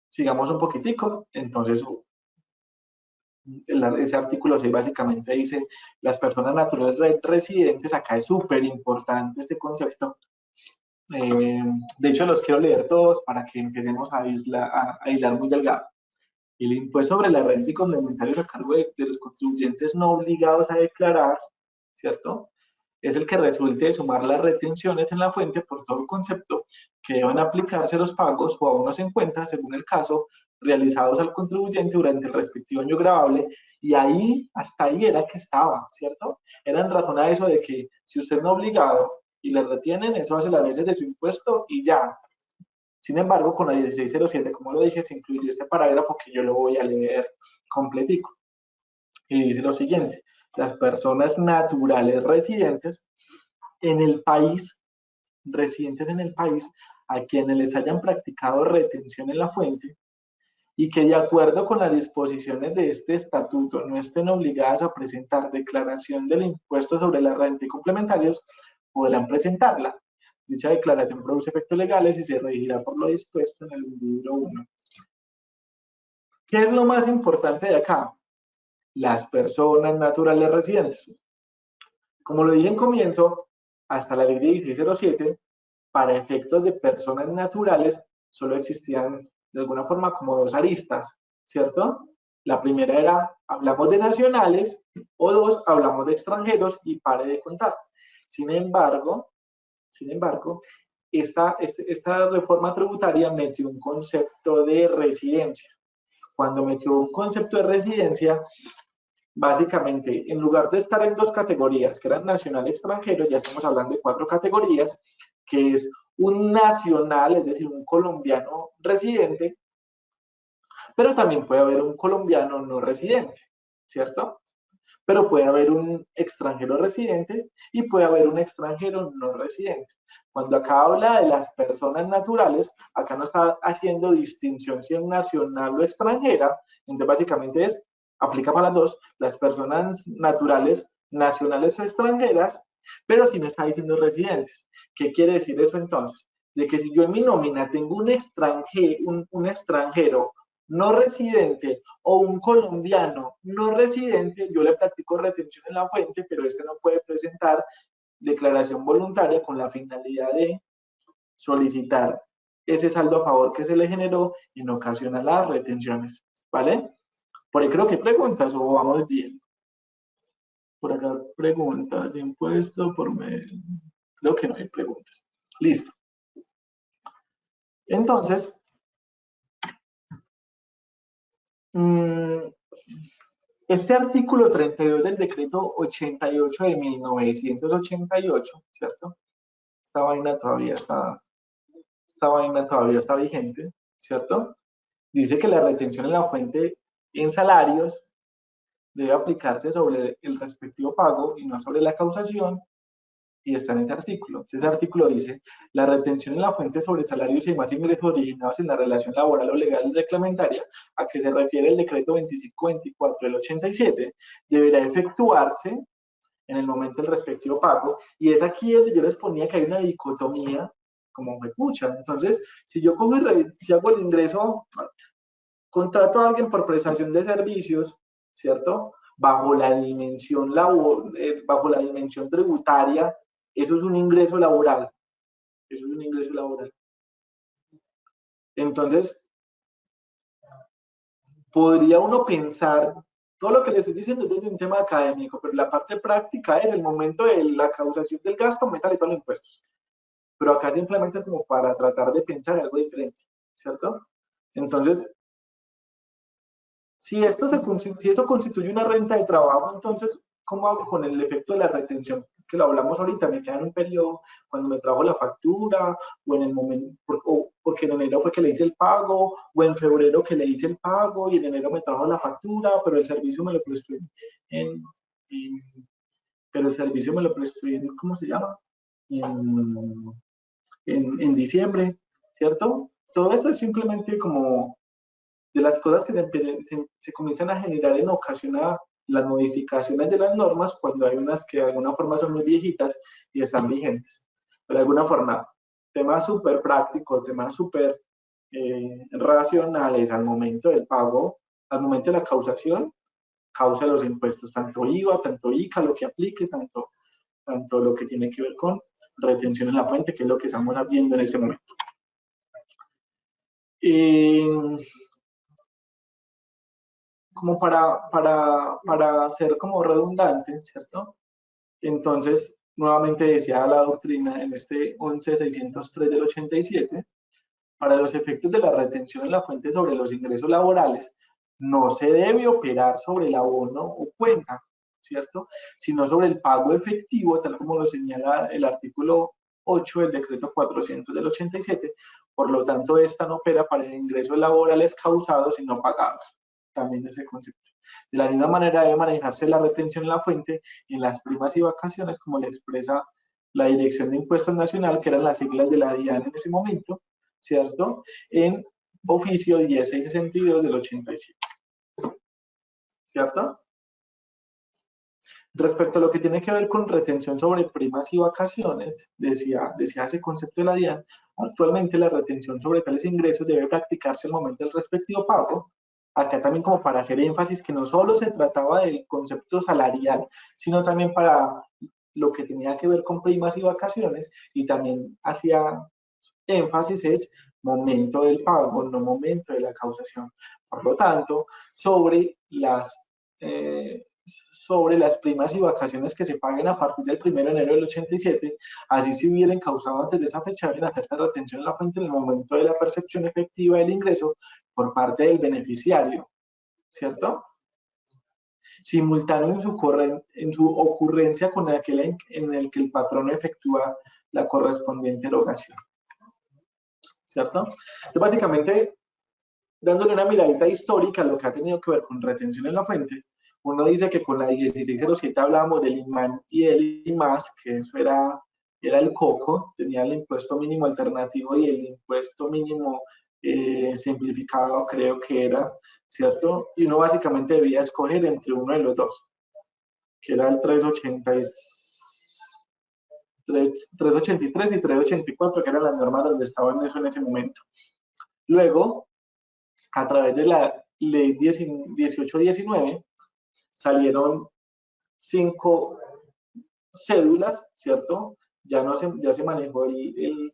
Sigamos un poquitico. Entonces, ese artículo 6 básicamente dice, las personas naturales residentes, acá es súper importante este concepto. De hecho, los quiero leer todos para que empecemos a hilar muy delgado. El impuesto sobre la renta y complementarios a cargo de los contribuyentes no obligados a declarar, ¿cierto? Es el que resulte de sumar las retenciones en la fuente por todo concepto que deban aplicarse los pagos o abonos en cuenta, según el caso, realizados al contribuyente durante el respectivo año gravable. Y ahí, hasta ahí era que estaba, ¿cierto? Era en razón a eso de que si usted no es obligado y le retienen, eso hace las veces de su impuesto y ya. Sin embargo, con la 1607, como lo dije, se incluyó este parágrafo que yo lo voy a leer completico. Y dice lo siguiente: las personas naturales residentes en el país, a quienes les hayan practicado retención en la fuente y que de acuerdo con las disposiciones de este estatuto no estén obligadas a presentar declaración del impuesto sobre la renta y complementarios, podrán presentarla. Dicha declaración produce efectos legales y se regirá por lo dispuesto en el libro 1. ¿Qué es lo más importante de acá? Las personas naturales residentes. Como lo dije en comienzo, hasta la ley de 1607, para efectos de personas naturales, solo existían de alguna forma como dos aristas, ¿cierto? La primera era, hablamos de nacionales, o dos, hablamos de extranjeros y pare de contar. Sin embargo, esta reforma tributaria metió un concepto de residencia. Cuando metió un concepto de residencia, básicamente, en lugar de estar en dos categorías, que eran nacional y extranjero, ya estamos hablando de 4 categorías, que es un nacional, es decir, un colombiano residente, pero también puede haber un colombiano no residente, ¿cierto? Pero puede haber un extranjero residente y puede haber un extranjero no residente. Cuando acá habla de las personas naturales, acá no está haciendo distinción si es nacional o extranjera, entonces básicamente aplica para las dos, las personas naturales, nacionales o extranjeras, pero si no está diciendo residentes. ¿Qué quiere decir eso entonces? De que si yo en mi nómina tengo un extranjero no residente o un colombiano no residente, yo le practico retención en la fuente, pero este no puede presentar declaración voluntaria con la finalidad de solicitar ese saldo a favor que se le generó en ocasión a las retenciones, ¿vale? Por ahí creo que hay preguntas o vamos bien. Por acá preguntas de impuesto por medio. Creo que no hay preguntas. Listo. Entonces, este artículo 32 del decreto 88 de 1988, ¿cierto? Esta vaina todavía está vigente, ¿cierto? Dice que la retención en la fuente en salarios debe aplicarse sobre el respectivo pago y no sobre la causación, y está en este artículo. Este artículo dice, la retención en la fuente sobre salarios y demás ingresos originados en la relación laboral o legal reglamentaria a que se refiere el decreto 2524 del 87 deberá efectuarse en el momento del respectivo pago, y es aquí donde yo les ponía que hay una dicotomía, como me escuchan. Entonces, si yo cojo si hago el ingreso, contrato a alguien por prestación de servicios, ¿cierto? Bajo la dimensión tributaria, eso es un ingreso laboral. Entonces, podría uno pensar, todo lo que les estoy diciendo es desde un tema académico, pero la parte práctica es el momento de la causación del gasto, métale todos los impuestos. Pero acá simplemente es como para tratar de pensar algo diferente, ¿cierto? Entonces, si esto constituye una renta de trabajo, entonces, ¿cómo hago con el efecto de la retención? Que lo hablamos ahorita, me queda en un periodo cuando me trajo la factura, o en el momento, porque en enero fue que le hice el pago, o en febrero que le hice el pago, y en enero me trajo la factura, pero el servicio me lo prestó ¿cómo se llama? En diciembre, ¿cierto? Todo esto es simplemente como de las cosas que se comienzan a generar en ocasión a las modificaciones de las normas cuando hay unas que de alguna forma son muy viejitas y están vigentes. de alguna forma, temas súper prácticos, temas súper racionales al momento del pago, al momento de la causación, causa los impuestos, tanto IVA, tanto ICA, lo que aplique, tanto lo que tiene que ver con retención en la fuente, que es lo que estamos viendo en este momento. Como para ser como redundante, ¿cierto? Entonces, nuevamente decía la doctrina en este 11.603 del 87, para los efectos de la retención en la fuente sobre los ingresos laborales, no se debe operar sobre el abono o cuenta, ¿cierto? Sino sobre el pago efectivo, tal como lo señala el artículo 8 del decreto 400 del 87. Por lo tanto, esta no opera para ingresos laborales causados y no pagados. También ese concepto. De la misma manera debe manejarse la retención en la fuente en las primas y vacaciones, como le expresa la Dirección de Impuestos Nacional, que eran las siglas de la DIAN en ese momento, ¿cierto? En oficio 1662 del 87. ¿Cierto? Respecto a lo que tiene que ver con retención sobre primas y vacaciones, decía ese concepto de la DIAN, actualmente la retención sobre tales ingresos debe practicarse al momento del respectivo pago. Acá también como para hacer énfasis que no solo se trataba del concepto salarial, sino también para lo que tenía que ver con primas y vacaciones, y también hacía énfasis es momento del pago, no momento de la causación. Por lo tanto, sobre las primas y vacaciones que se paguen a partir del 1 de enero del 87, así se hubieran causado antes de esa fecha, deben hacerse retención en la fuente en el momento de la percepción efectiva del ingreso por parte del beneficiario, ¿cierto? Simultáneo en su ocurrencia con aquel en el que el patrón efectúa la correspondiente erogación, ¿cierto? Entonces, básicamente, dándole una miradita histórica a lo que ha tenido que ver con retención en la fuente, uno dice que con la 1607 hablábamos del IMAN y del IMAS, que eso era el coco, tenía el impuesto mínimo alternativo y el impuesto mínimo simplificado, creo que era, ¿cierto? Y uno básicamente debía escoger entre uno de los dos, que era el 383 y 384, que eran las normas donde estaban eso en ese momento. Luego, a través de la ley 1819, salieron 5 cédulas, ¿cierto? Ya se manejó el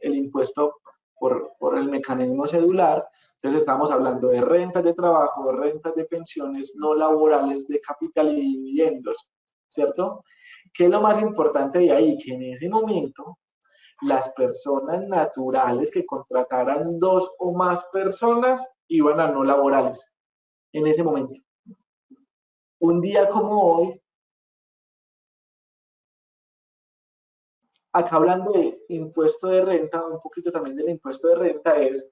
impuesto por el mecanismo cedular. Entonces estamos hablando de rentas de trabajo, rentas de pensiones no laborales, de capital y dividendos, ¿cierto? ¿Qué es lo más importante de ahí? Que en ese momento las personas naturales que contrataran 2 o más personas iban a no laborales en ese momento. Un día como hoy, acá hablando de impuesto de renta, un poquito también del impuesto de renta, es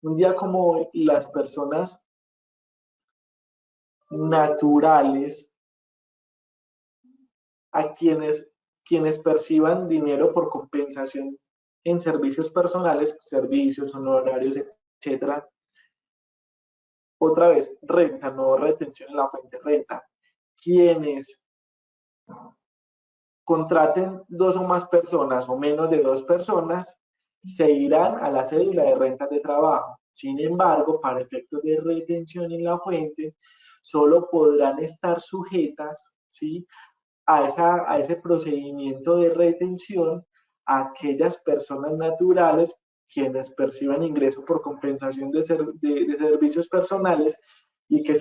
un día como hoy las personas naturales a quienes perciban dinero por compensación en servicios personales, servicios, honorarios, etcétera. Otra vez, renta, no retención en la fuente, renta. Quienes contraten 2 o más personas o menos de 2 personas, se irán a la cédula de rentas de trabajo. Sin embargo, para efectos de retención en la fuente, solo podrán estar sujetas, ¿sí?, a ese procedimiento de retención aquellas personas naturales quienes perciban ingresos por compensación de servicios personales y que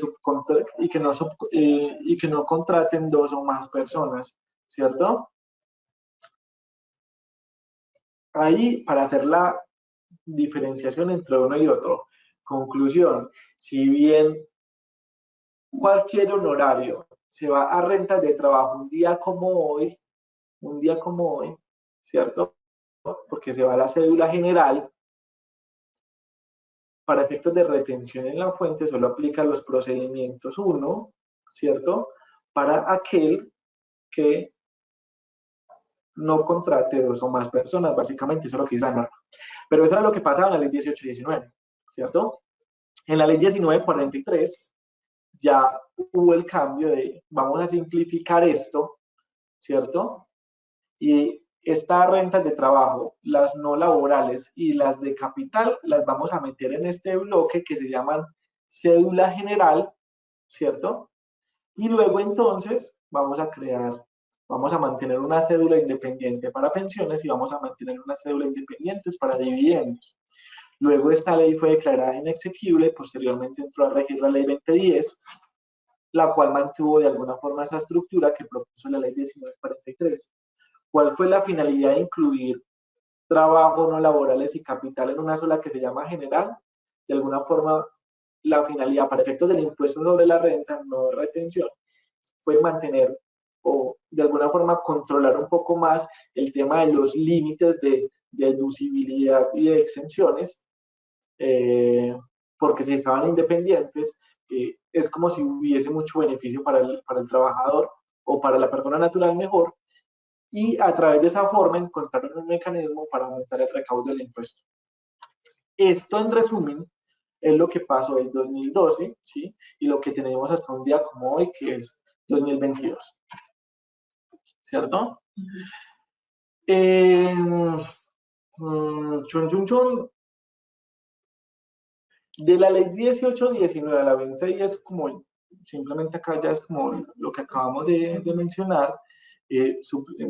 no contraten 2 o más personas, ¿cierto? Ahí, para hacer la diferenciación entre uno y otro. Conclusión, si bien cualquier honorario se va a rentas de trabajo un día como hoy, ¿cierto? Porque se va a la cédula general, para efectos de retención en la fuente solo aplican los procedimientos 1, ¿cierto? Para aquel que no contrate 2 o más personas, básicamente eso es lo que dice la norma. Pero eso era lo que pasaba en la ley 1819, ¿cierto? En la ley 1943 ya hubo el cambio de vamos a simplificar esto, ¿cierto? Y estas rentas de trabajo, las no laborales y las de capital, las vamos a meter en este bloque que se llaman cédula general, ¿cierto? Y luego entonces vamos a mantener una cédula independiente para pensiones y vamos a mantener una cédula independiente para dividendos. Luego esta ley fue declarada inexequible, posteriormente entró a regir la ley 2010, la cual mantuvo de alguna forma esa estructura que propuso la ley 1943. ¿Cuál fue la finalidad de incluir trabajo no laborales y capital en una sola que se llama general? De alguna forma, la finalidad para efectos del impuesto sobre la renta, no de retención, fue mantener o de alguna forma controlar un poco más el tema de los límites de deducibilidad y de exenciones, porque si estaban independientes, es como si hubiese mucho beneficio para el trabajador o para la persona natural mejor, y a través de esa forma encontraron un mecanismo para aumentar el recaudo del impuesto. Esto, en resumen, es lo que pasó en 2012, ¿sí? Y lo que tenemos hasta un día como hoy, que es 2022. ¿Cierto? De la ley 1819 a la 2010, como simplemente acá ya es como lo que acabamos de mencionar,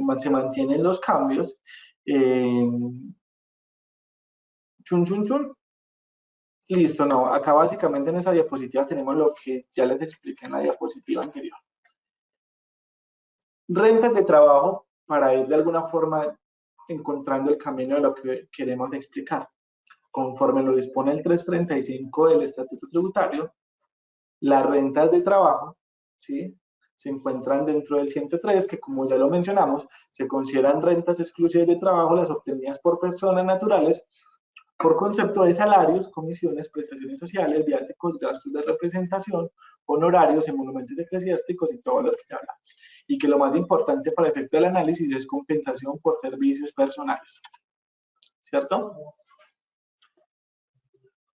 se mantienen los cambios. Listo, no, acá básicamente en esa diapositiva tenemos lo que ya les expliqué en la diapositiva anterior. Rentas de trabajo para ir de alguna forma encontrando el camino de lo que queremos explicar. Conforme lo dispone el 335 del Estatuto Tributario, las rentas de trabajo, ¿sí?, se encuentran dentro del 103, que como ya lo mencionamos, se consideran rentas exclusivas de trabajo las obtenidas por personas naturales por concepto de salarios, comisiones, prestaciones sociales, viáticos, gastos de representación, honorarios, emolumentos eclesiásticos y todo lo que hablamos. Y que lo más importante para efecto del análisis es compensación por servicios personales. ¿Cierto?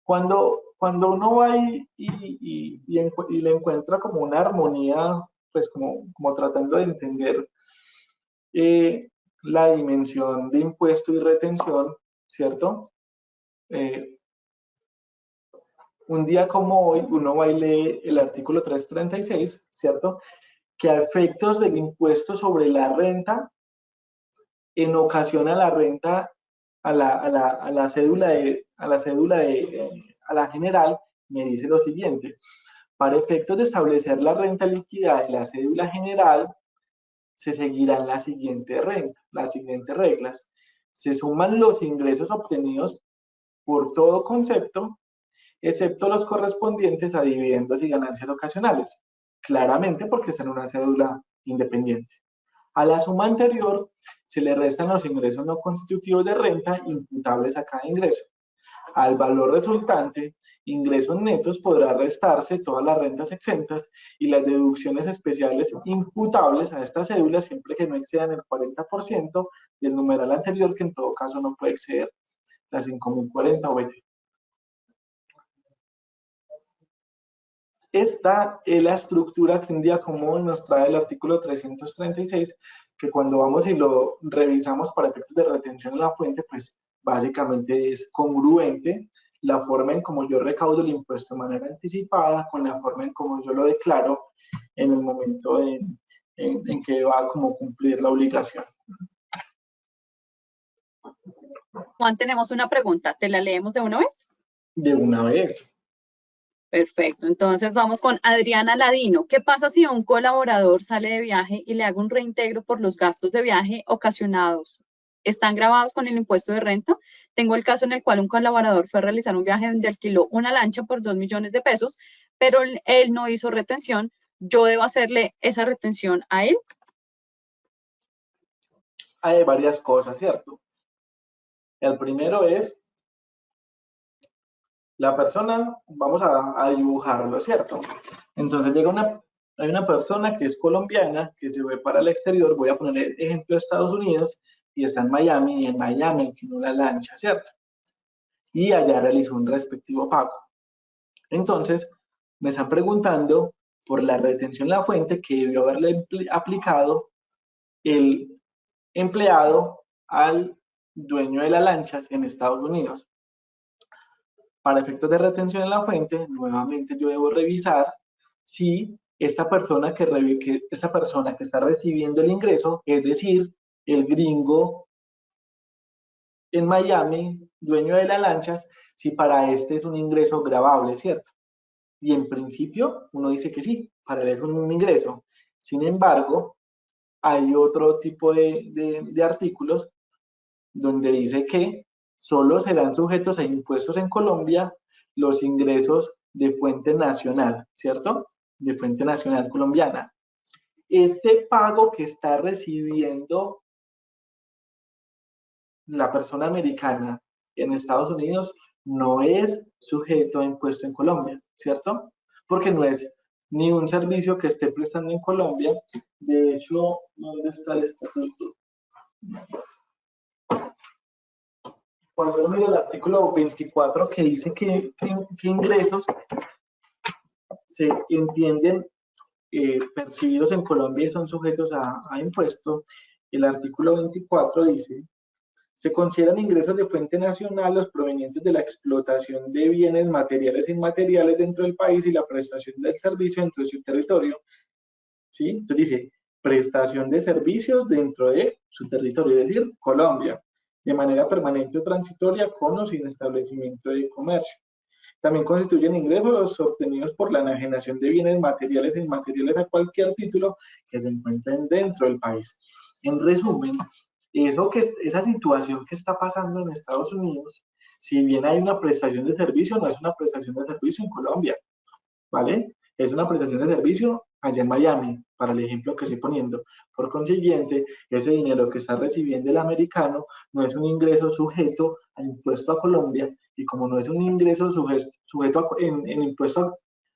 Cuando uno va y le encuentra como una armonía, pues como tratando de entender la dimensión de impuesto y retención, ¿cierto? Un día como hoy, uno va y lee el artículo 336, ¿cierto? Que a efectos del impuesto sobre la renta, en ocasión a la renta, a la general, me dice lo siguiente: para efectos de establecer la renta líquida de la cédula general, se seguirán las siguientes reglas. Se suman los ingresos obtenidos por todo concepto, excepto los correspondientes a dividendos y ganancias ocasionales, claramente porque está en una cédula independiente. A la suma anterior se le restan los ingresos no constitutivos de renta imputables a cada ingreso. Al valor resultante, ingresos netos, podrá restarse todas las rentas exentas y las deducciones especiales imputables a esta cédula siempre que no excedan el 40% del numeral anterior, que en todo caso no puede exceder las 5.040 o 20. Esta es la estructura que un día como hoy nos trae el artículo 336, que cuando vamos y lo revisamos para efectos de retención en la fuente, pues básicamente es congruente la forma en cómo yo recaudo el impuesto de manera anticipada con la forma en cómo yo lo declaro en el momento en que va a como cumplir la obligación. Juan, tenemos una pregunta. ¿Te la leemos de una vez? De una vez. Perfecto. Entonces vamos con Adriana Ladino. ¿Qué pasa si un colaborador sale de viaje y le hago un reintegro por los gastos de viaje ocasionados? ¿Están grabados con el impuesto de renta? Tengo el caso en el cual un colaborador fue a realizar un viaje donde alquiló una lancha por 2 millones de pesos, pero él no hizo retención. ¿Yo debo hacerle esa retención a él? Hay varias cosas, ¿cierto? El primero es la persona, vamos a dibujarlo, ¿cierto? Entonces hay una persona que es colombiana, que se ve para el exterior, voy a poner el ejemplo de Estados Unidos, y está en Miami, y en Miami alquiló una lancha, ¿cierto? Y allá realizó un respectivo pago. Entonces, me están preguntando por la retención en la fuente que debió haberle aplicado el empleado al dueño de las lanchas en Estados Unidos. Para efectos de retención en la fuente, nuevamente yo debo revisar si esta persona que está recibiendo el ingreso, es decir, el gringo en Miami, dueño de las lanchas, si para este es un ingreso gravable, ¿cierto? Y en principio uno dice que sí, para él es un ingreso. Sin embargo, hay otro tipo de artículos donde dice que solo serán sujetos a impuestos en Colombia los ingresos de fuente nacional, ¿cierto? De fuente nacional colombiana. Este pago que está recibiendo la persona americana en Estados Unidos no es sujeto a impuesto en Colombia, ¿cierto? Porque no es ni un servicio que esté prestando en Colombia. De hecho, ¿dónde está el estatuto? Cuando uno mira el artículo 24 que dice que ingresos se entienden percibidos en Colombia y son sujetos a impuesto, el artículo 24 dice: se consideran ingresos de fuente nacional los provenientes de la explotación de bienes materiales e inmateriales dentro del país y la prestación del servicio dentro de su territorio. ¿Sí? Entonces dice, prestación de servicios dentro de su territorio, es decir, Colombia, de manera permanente o transitoria con o sin establecimiento de comercio. También constituyen ingresos los obtenidos por la enajenación de bienes materiales e inmateriales a cualquier título que se encuentren dentro del país. En resumen, esa situación que está pasando en Estados Unidos, si bien hay una prestación de servicio, no es una prestación de servicio en Colombia, ¿vale? Es una prestación de servicio allá en Miami, para el ejemplo que estoy poniendo. Por consiguiente, ese dinero que está recibiendo el americano no es un ingreso sujeto a impuesto a Colombia, y como no es un ingreso sujeto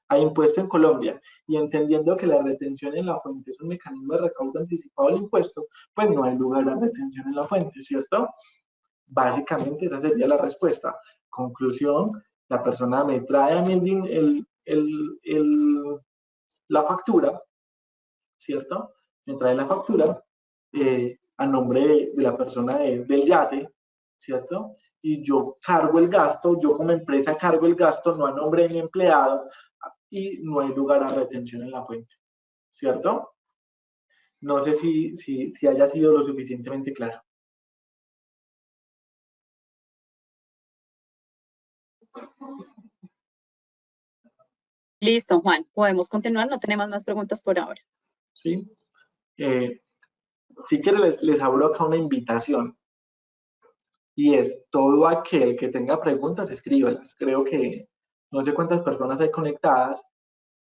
a impuesto en Colombia, y entendiendo que la retención en la fuente es un mecanismo de recaudo anticipado del impuesto, pues no hay lugar a retención en la fuente, ¿cierto? Básicamente esa sería la respuesta. Conclusión, la persona me trae a mí la factura, ¿cierto? Me trae la factura a nombre de la persona del yate, ¿cierto? Y yo cargo el gasto, yo como empresa cargo el gasto, no a nombre de mi empleado, y no hay lugar a retención en la fuente, ¿cierto? No sé si haya sido lo suficientemente claro. Listo, Juan. Podemos continuar. No tenemos más preguntas por ahora. ¿Sí? Si quieren, les abro acá una invitación. Y es todo aquel que tenga preguntas, escríbelas. Creo que no sé cuántas personas hay conectadas,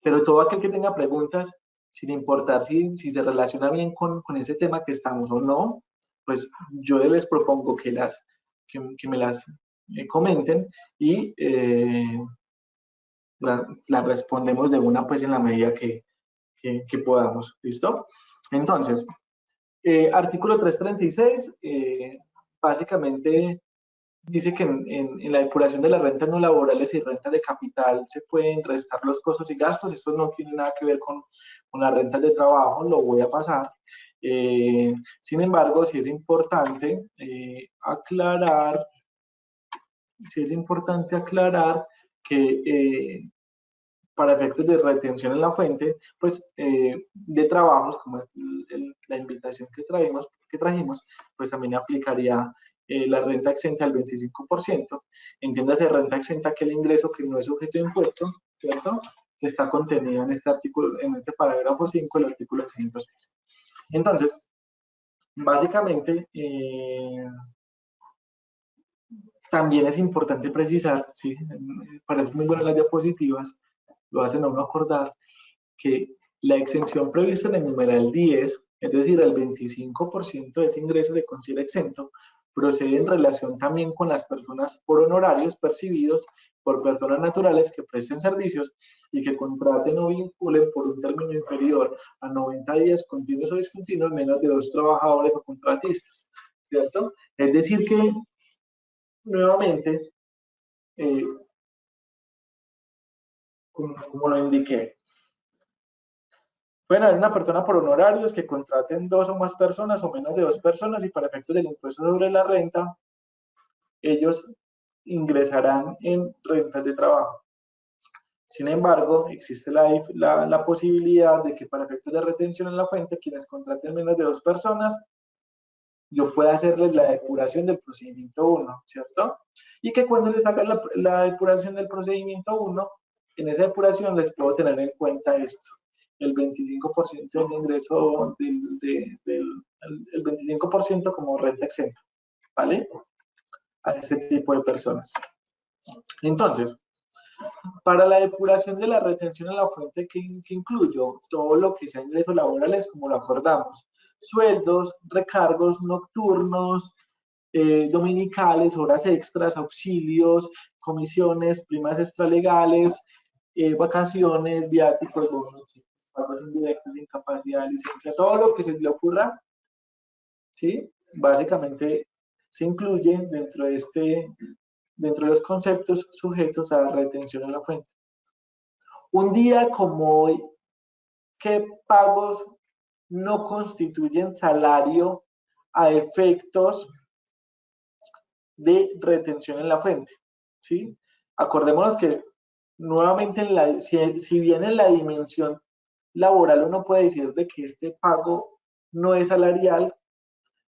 pero todo aquel que tenga preguntas, sin importar si se relaciona bien con ese tema que estamos o no, pues yo les propongo que me las comenten y la respondemos de una, pues en la medida que podamos. ¿Listo? Entonces, artículo 336, básicamente dice que en la depuración de las rentas no laborales y rentas de capital se pueden restar los costos y gastos. Esto no tiene nada que ver con las rentas de trabajo, lo voy a pasar. Sin embargo, sí es importante aclarar que para efectos de retención en la fuente, pues de trabajos, como es la invitación que trajimos, pues también aplicaría la renta exenta al 25%. Entiéndase renta exenta aquel ingreso que no es sujeto de impuesto, ¿cierto? Que está contenido en este artículo, en este parágrafo 5 del artículo 106. Entonces, básicamente, también es importante precisar, ¿sí? Parece muy buenas las diapositivas, lo hacen a uno acordar, que la exención prevista en el numeral 10, es decir, el 25% de ese ingreso se considera exento, procede en relación también con las personas por honorarios percibidos por personas naturales que presten servicios y que contraten o vinculen por un término inferior a 90 días continuos o discontinuos menos de 2 trabajadores o contratistas, ¿cierto? Es decir que, nuevamente, como lo indiqué, Pueden haber una persona por honorarios que contraten 2 o más personas o menos de 2 personas y para efectos del impuesto sobre la renta, ellos ingresarán en rentas de trabajo. Sin embargo, existe la posibilidad de que para efectos de retención en la fuente, quienes contraten menos de 2 personas, yo pueda hacerles la depuración del procedimiento 1, ¿cierto? Y que cuando les haga la depuración del procedimiento 1, en esa depuración les puedo tener en cuenta esto, el 25% del ingreso, el 25% como renta exenta, ¿vale? A este tipo de personas. Entonces, para la depuración de la retención en la fuente, que incluyo todo lo que sea ingresos laborales, como lo acordamos, sueldos, recargos nocturnos, dominicales, horas extras, auxilios, comisiones, primas extralegales, vacaciones, viáticos, bonos, pagos indirectos, incapacidad, licencia, todo lo que se le ocurra, ¿sí? Básicamente se incluye dentro de los conceptos sujetos a retención en la fuente. Un día como hoy, ¿qué pagos no constituyen salario a efectos de retención en la fuente? ¿Sí? Acordémonos que nuevamente, si bien en la dimensión laboral uno puede decir de que este pago no es salarial,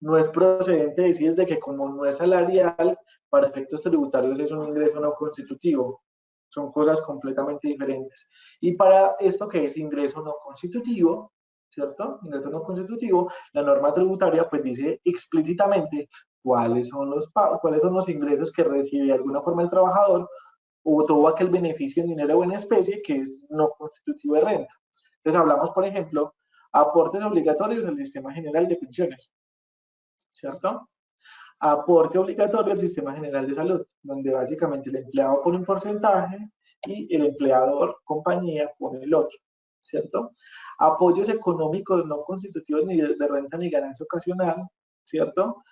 no es procedente decir de que como no es salarial, para efectos tributarios es un ingreso no constitutivo. Son cosas completamente diferentes. Y para esto que es ingreso no constitutivo, ¿cierto? Ingreso no constitutivo, la norma tributaria pues dice explícitamente cuáles son los ingresos que recibe de alguna forma el trabajador o todo aquel beneficio en dinero o en especie que es no constitutivo de renta. Entonces hablamos, por ejemplo, aportes obligatorios al Sistema General de Pensiones, ¿cierto? Aporte obligatorio al Sistema General de Salud, donde básicamente el empleado pone un porcentaje y el empleador, compañía, pone el otro, ¿cierto? Apoyos económicos no constitutivos ni de renta ni ganancia ocasional, ¿cierto?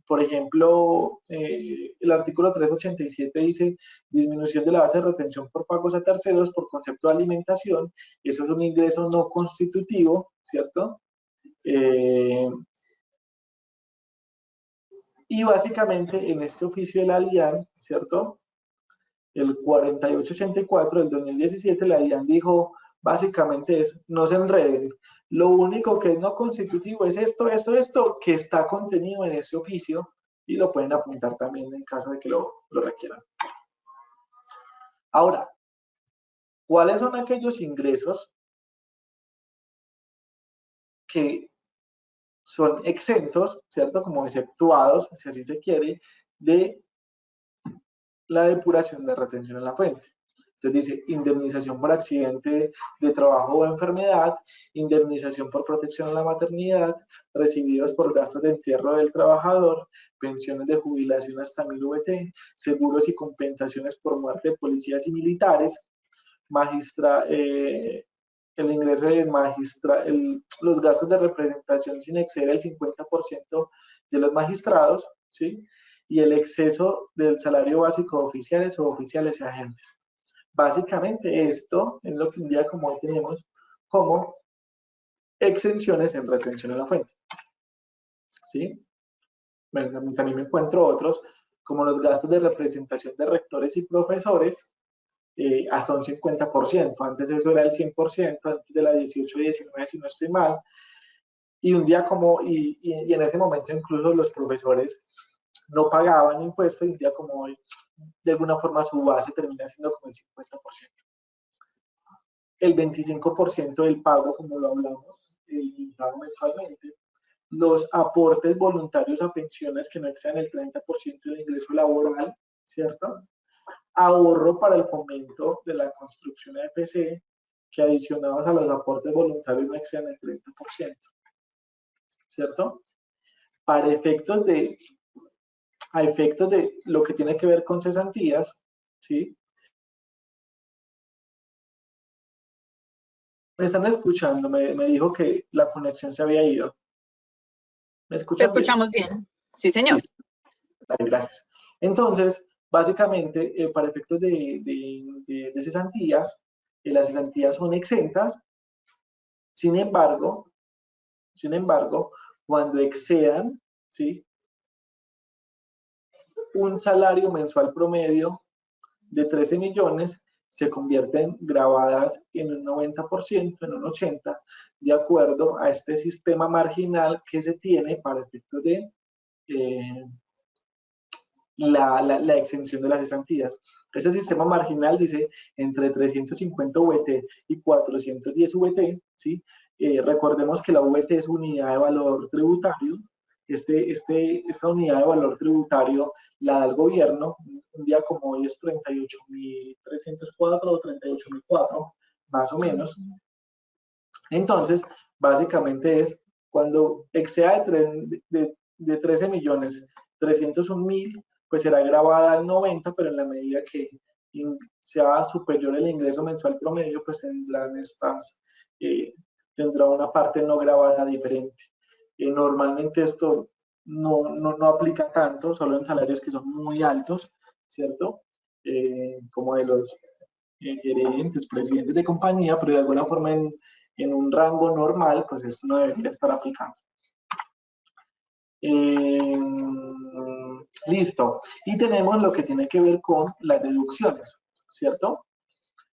Por ejemplo, el artículo 387 dice disminución de la base de retención por pagos a terceros por concepto de alimentación. Eso es un ingreso no constitutivo, ¿cierto? Y básicamente en este oficio de la DIAN, ¿cierto? El 4884 del 2017, la DIAN dijo, básicamente es, no se enreden. Lo único que es no constitutivo es esto, que está contenido en este oficio y lo pueden apuntar también en caso de que lo requieran. Ahora, ¿cuáles son aquellos ingresos que son exentos, ¿cierto? Como exceptuados, si así se quiere, de la depuración de retención en la fuente? Entonces dice indemnización por accidente de trabajo o enfermedad, indemnización por protección a la maternidad, recibidos por gastos de entierro del trabajador, pensiones de jubilación hasta 1000 VT, seguros y compensaciones por muerte de policías y militares, el ingreso de los gastos de representación sin exceder el 50% de los magistrados, ¿sí? Y el exceso del salario básico de oficiales o oficiales y agentes. Básicamente esto es lo que un día como hoy tenemos como exenciones en retención en la fuente. ¿Sí? Bueno, también me encuentro otros como los gastos de representación de rectores y profesores, hasta un 50%. Antes eso era el 100%, antes de la 18-19 si no estoy mal. Y un día como, y en ese momento incluso los profesores no pagaban impuestos y un día como hoy, de alguna forma su base termina siendo como el 50%. El 25% del pago, como lo hablamos, mensualmente. Los aportes voluntarios a pensiones que no excedan el 30% del ingreso laboral, ¿cierto? Ahorro para el fomento de la construcción de EPC, que adicionados a los aportes voluntarios no excedan el 30%, ¿cierto? Para efectos de lo que tiene que ver con cesantías, ¿sí? ¿Me están escuchando? Me dijo que la conexión se había ido. ¿Me escuchan? Te escuchamos bien. Sí, señor. Vale, gracias. Entonces, básicamente, para efectos de cesantías, las cesantías son exentas Sin embargo, cuando excedan, ¿sí?, un salario mensual promedio de 13 millones, se convierten grabadas en un 90%, en un 80%, de acuerdo a este sistema marginal que se tiene para efectos de la exención de las cesantías. Ese sistema marginal dice entre 350 VT y 410 VT, ¿sí? Recordemos que la VT es unidad de valor tributario. Esta unidad de valor tributario la da el gobierno. Un día como hoy es 38.304 o 38.004, más o menos. Entonces, básicamente es cuando exceda de 13 millones 301.000, pues será grabada al 90, pero en la medida que sea superior el ingreso mensual promedio, pues tendrá una parte no grabada diferente. Normalmente esto no aplica tanto, solo en salarios que son muy altos, ¿cierto? Como de los gerentes, presidentes de compañía, pero de alguna forma en un rango normal, pues esto no debería estar aplicando. Listo. Y tenemos lo que tiene que ver con las deducciones, ¿cierto?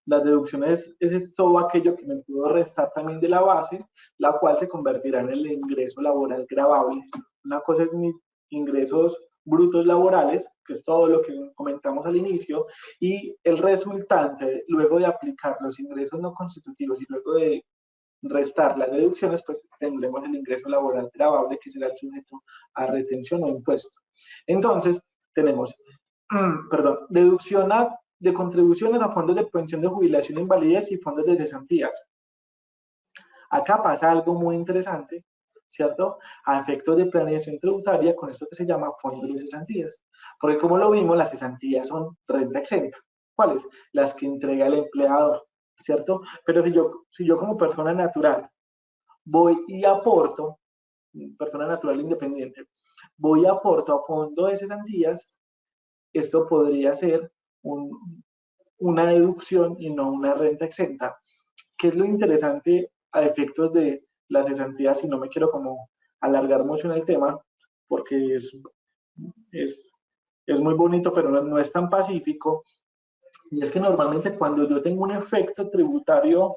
Las deducciones es todo aquello que me puedo restar también de la base, la cual se convertirá en el ingreso laboral gravable. Una cosa es mis ingresos brutos laborales, que es todo lo que comentamos al inicio, y el resultante, luego de aplicar los ingresos no constitutivos y luego de restar las deducciones, pues tendremos el ingreso laboral gravable, que será el sujeto a retención o impuesto. Entonces, tenemos, deducción de contribuciones a fondos de pensión de jubilación e invalidez y fondos de cesantías. Acá pasa algo muy interesante, ¿cierto? A efectos de planeación tributaria con esto que se llama fondos de cesantías. Porque como lo vimos, las cesantías son renta exenta. ¿Cuáles? Las que entrega el empleador, ¿cierto? Pero si yo como persona natural voy y aporto, persona natural independiente, voy y aporto a fondo de cesantías, esto podría ser una deducción y no una renta exenta. ¿Qué es lo interesante a efectos de las cesantías? Y no me quiero como alargar mucho en el tema, porque es muy bonito, pero no es tan pacífico. Y es que normalmente cuando yo tengo un efecto tributario,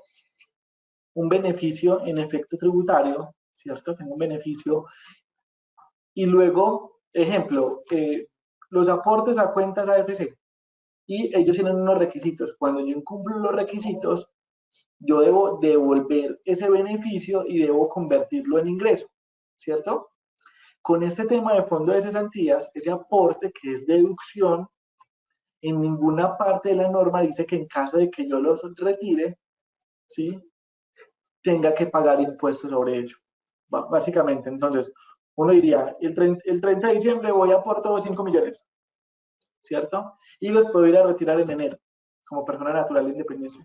un beneficio en efecto tributario, ¿cierto? Tengo un beneficio. Y luego, ejemplo, los aportes a cuentas AFC. Y ellos tienen unos requisitos. Cuando yo incumplo los requisitos, yo debo devolver ese beneficio y debo convertirlo en ingreso, ¿cierto? Con este tema de fondo de cesantías, ese aporte que es deducción, en ninguna parte de la norma dice que en caso de que yo los retire, ¿sí?, tenga que pagar impuestos sobre ello. Básicamente, entonces, uno diría, el 30 de diciembre voy a aportar 5 millones, ¿cierto? Y los puedo ir a retirar en enero, como persona natural independiente,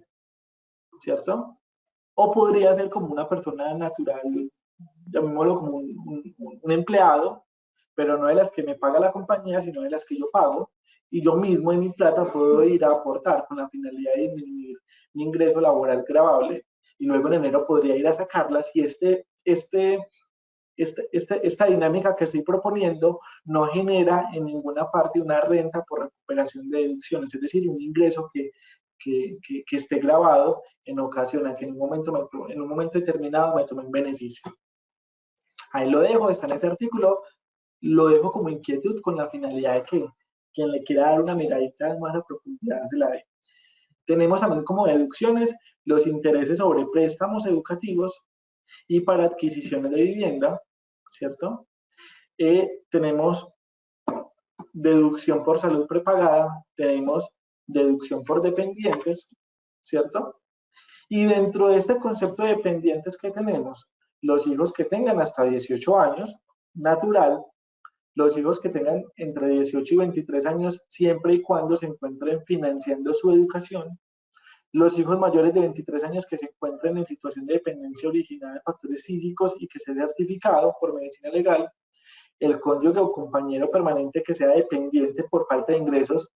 ¿cierto? O podría ser como una persona natural, llamémoslo como un empleado, pero no de las que me paga la compañía, sino de las que yo pago, y yo mismo en mi plata puedo ir a aportar con la finalidad de disminuir mi ingreso laboral gravable, y luego en enero podría ir a sacarlas, y esta dinámica que estoy proponiendo no genera en ninguna parte una renta por recuperación de deducciones, es decir, un ingreso que esté grabado en ocasión a que en un momento determinado me tome un beneficio. Ahí lo dejo, está en ese artículo, lo dejo como inquietud con la finalidad de que quien le quiera dar una miradita más a profundidad se la dé. Tenemos también como deducciones los intereses sobre préstamos educativos y para adquisiciones de vivienda, ¿cierto? Tenemos deducción por salud prepagada, tenemos deducción por dependientes, ¿cierto? Y dentro de este concepto de dependientes que tenemos, los hijos que tengan hasta 18 años, natural, los hijos que tengan entre 18 y 23 años, siempre y cuando se encuentren financiando su educación, los hijos mayores de 23 años que se encuentren en situación de dependencia originada de factores físicos y que esté certificado por medicina legal, el cónyuge o compañero permanente que sea dependiente por falta de ingresos,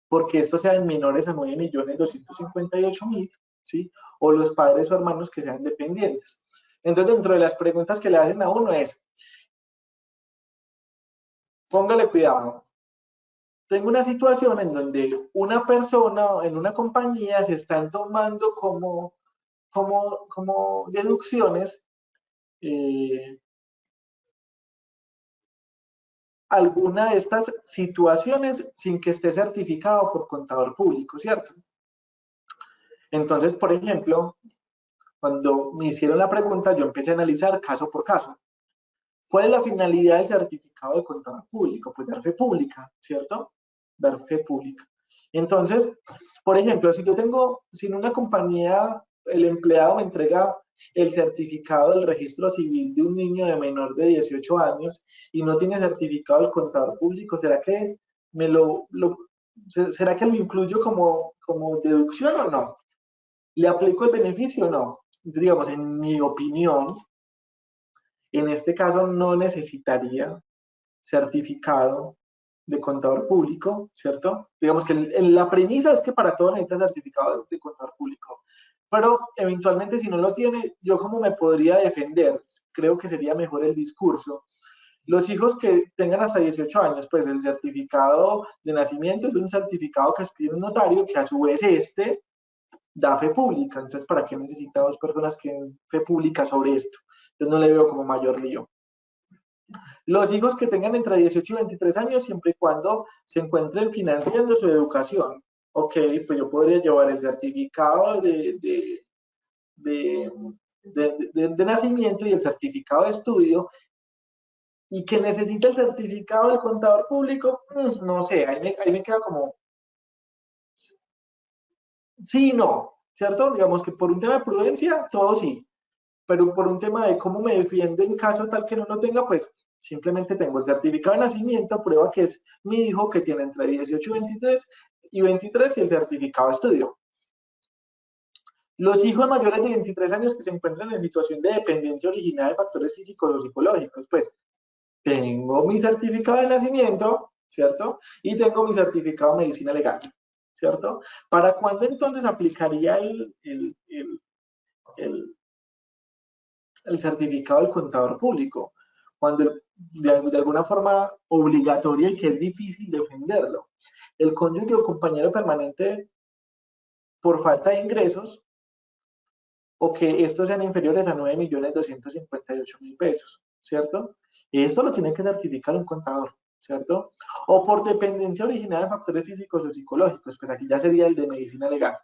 porque estos sean menores a 9.258.000, ¿sí? O los padres o hermanos que sean dependientes. Entonces, dentro de las preguntas que le hacen a uno es, póngale cuidado. Tengo una situación en donde una persona en una compañía se están tomando como deducciones alguna de estas situaciones sin que esté certificado por contador público, ¿cierto? Entonces, por ejemplo, cuando me hicieron la pregunta, yo empecé a analizar caso por caso. ¿Cuál es la finalidad del certificado de contador público? Pues dar fe pública, ¿cierto? Dar fe pública. Entonces, por ejemplo, si en una compañía el empleado me entrega el certificado del registro civil de un niño de menor de 18 años y no tiene certificado del contador público, ¿será que será que lo incluyo como deducción o no? ¿Le aplico el beneficio o no? Entonces, digamos, en mi opinión, en este caso no necesitaría certificado de contador público, ¿cierto? Digamos que la premisa es que para todo necesita certificado de contador público, pero eventualmente si no lo tiene, ¿yo cómo me podría defender? Creo que sería mejor el discurso. Los hijos que tengan hasta 18 años, pues el certificado de nacimiento es un certificado que expide un notario que a su vez da fe pública. Entonces, ¿para qué necesita dos personas que den fe pública sobre esto? Entonces no le veo como mayor lío. Los hijos que tengan entre 18 y 23 años, siempre y cuando se encuentren financiando su educación. Ok, pues yo podría llevar el certificado de nacimiento y el certificado de estudio. Y que necesita el certificado del contador público, no sé, ahí me queda como, sí, no, ¿cierto? Digamos que por un tema de prudencia, todo sí, pero por un tema de cómo me defiendo en caso tal que no lo tenga, pues simplemente tengo el certificado de nacimiento, prueba que es mi hijo que tiene entre 18 y 23 y el certificado de estudio. Los hijos mayores de 23 años que se encuentran en situación de dependencia originada de factores físicos o psicológicos, pues tengo mi certificado de nacimiento, ¿cierto? Y tengo mi certificado de medicina legal, ¿cierto? ¿Para cuándo entonces aplicaría el certificado del contador público? Cuando de alguna forma obligatoria y que es difícil defenderlo. El cónyuge o compañero permanente por falta de ingresos o que estos sean inferiores a 9.258.000 pesos, ¿cierto? Esto lo tiene que certificar un contador, ¿cierto? O por dependencia originada de factores físicos o psicológicos, pues aquí ya sería el de medicina legal.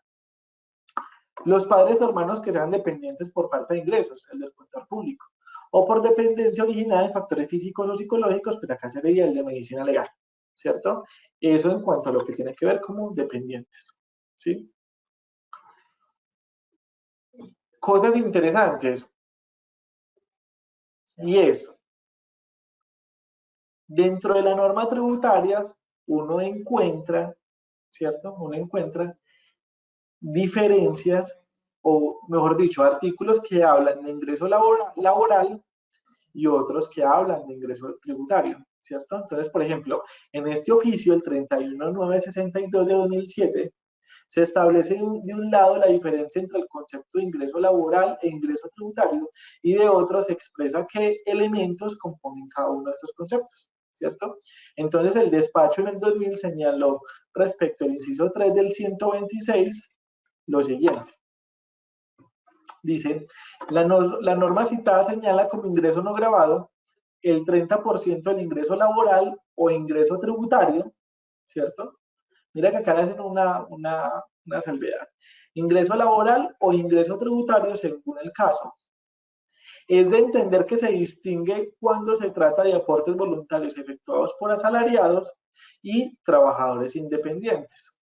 Los padres o hermanos que sean dependientes por falta de ingresos, el del contador público. O por dependencia originada de factores físicos o psicológicos, pues acá sería el de medicina legal, ¿cierto? Eso en cuanto a lo que tiene que ver como dependientes, ¿sí? Cosas interesantes. Y es, dentro de la norma tributaria, uno encuentra, ¿cierto? Uno encuentra diferencias, o mejor dicho, artículos que hablan de ingreso laboral y otros que hablan de ingreso tributario, ¿cierto? Entonces, por ejemplo, en este oficio, el 31962 de 2007, se establece de un lado la diferencia entre el concepto de ingreso laboral e ingreso tributario y de otro se expresa qué elementos componen cada uno de estos conceptos, ¿cierto? Entonces el despacho en el 2000 señaló respecto al inciso 3 del 126 lo siguiente. Dice, la norma citada señala como ingreso no grabado el 30% del ingreso laboral o ingreso tributario, ¿cierto? Mira que acá le hacen una salvedad. Ingreso laboral o ingreso tributario según el caso. Es de entender que se distingue cuando se trata de aportes voluntarios efectuados por asalariados y trabajadores independientes.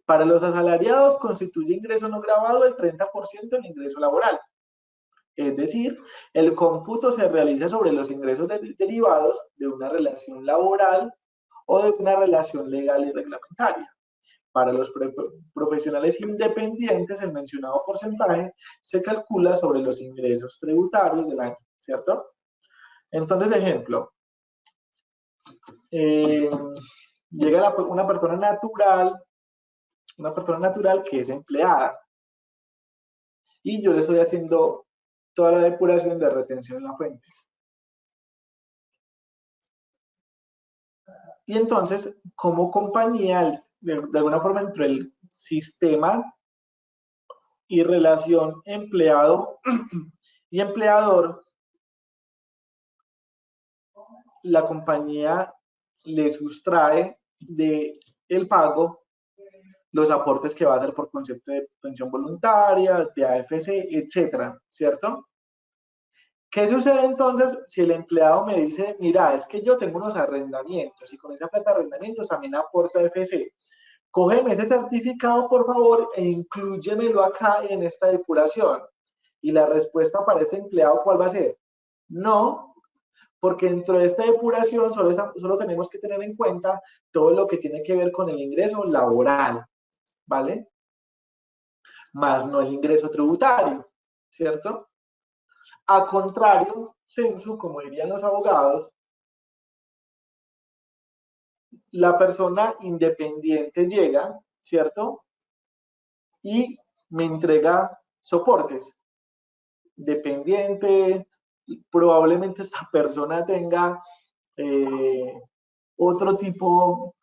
Para los asalariados constituye ingreso no grabado el 30% del ingreso laboral. Es decir, el cómputo se realiza sobre los ingresos derivados de una relación laboral o de una relación legal y reglamentaria. Para los profesionales independientes, el mencionado porcentaje se calcula sobre los ingresos tributarios del año, ¿cierto? Entonces, ejemplo, llega una persona natural que es empleada, y yo le estoy haciendo toda la depuración de retención en la fuente. Y entonces, como compañía, de alguna forma entre el sistema y relación empleado y empleador, la compañía le sustrae del pago los aportes que va a hacer por concepto de pensión voluntaria, de AFC, etcétera, ¿cierto? ¿Qué sucede entonces si el empleado me dice, mira, es que yo tengo unos arrendamientos y con esa plata de arrendamientos también aporta AFC? Cógeme ese certificado, por favor, e inclúyemelo acá en esta depuración. Y la respuesta para ese empleado, ¿cuál va a ser? No, porque dentro de esta depuración solo tenemos que tener en cuenta todo lo que tiene que ver con el ingreso laboral, ¿vale? Más no el ingreso tributario, ¿cierto? A contrario, sensu, como dirían los abogados, la persona independiente llega, ¿cierto? Y me entrega soportes. Dependiente, probablemente esta persona tenga otro tipo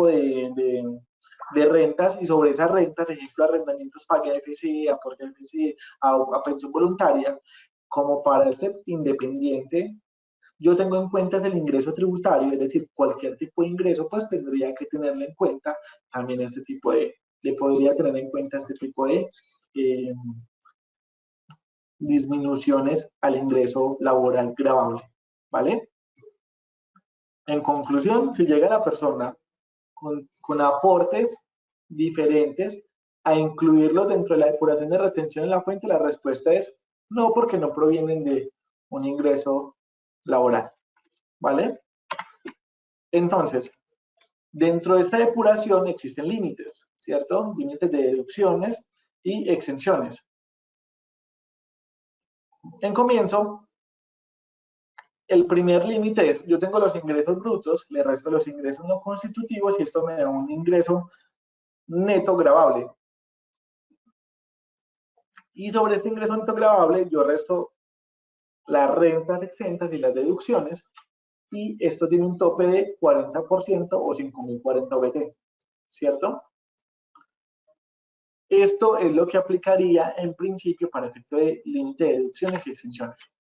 de rentas, y sobre esas rentas, ejemplo, arrendamientos, pague AFC, aporte AFC, a pensión voluntaria. Como para este independiente, yo tengo en cuenta el ingreso tributario, es decir, cualquier tipo de ingreso, pues tendría que tenerle en cuenta también este tipo le podría tener en cuenta este tipo de disminuciones al ingreso laboral gravable, ¿vale? En conclusión, si llega la persona con aportes diferentes a incluirlos dentro de la depuración de retención en la fuente, la respuesta es no, porque no provienen de un ingreso laboral, ¿vale? Entonces, dentro de esta depuración existen límites, ¿cierto? Límites de deducciones y exenciones. En comienzo, el primer límite es, yo tengo los ingresos brutos, le resto los ingresos no constitutivos y esto me da un ingreso neto gravable. Y sobre este ingreso neto gravable yo resto las rentas exentas y las deducciones, y esto tiene un tope de 40% o 5.040 VT, ¿cierto? Esto es lo que aplicaría en principio para efecto de límite de deducciones y exenciones,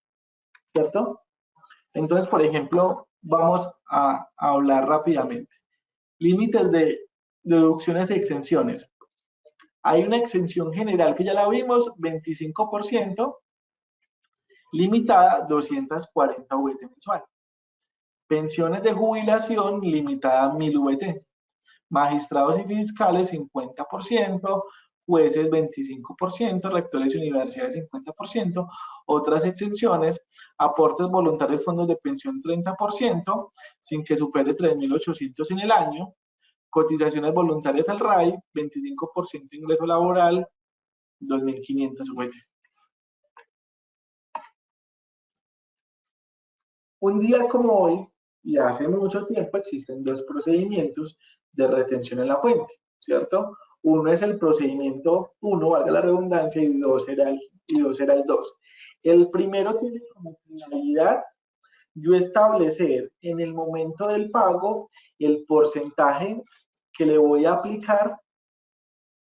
¿cierto? Entonces, por ejemplo, vamos a hablar rápidamente. Límites de deducciones y exenciones. Hay una exención general que ya la vimos, 25%, limitada 240 VT mensual. Pensiones de jubilación limitada 1000 VT. Magistrados y fiscales 50%, jueces 25%, rectores y universidades 50%, otras exenciones, aportes voluntarios, fondos de pensión 30%, sin que supere 3.800 en el año, cotizaciones voluntarias al RAI, 25% ingreso laboral, 2.500 VT. Un día como hoy, y hace mucho tiempo, existen dos procedimientos de retención en la fuente, ¿cierto? Uno es el procedimiento 1, valga la redundancia, y dos era el 2. El primero tiene como finalidad yo establecer en el momento del pago el porcentaje que le voy a aplicar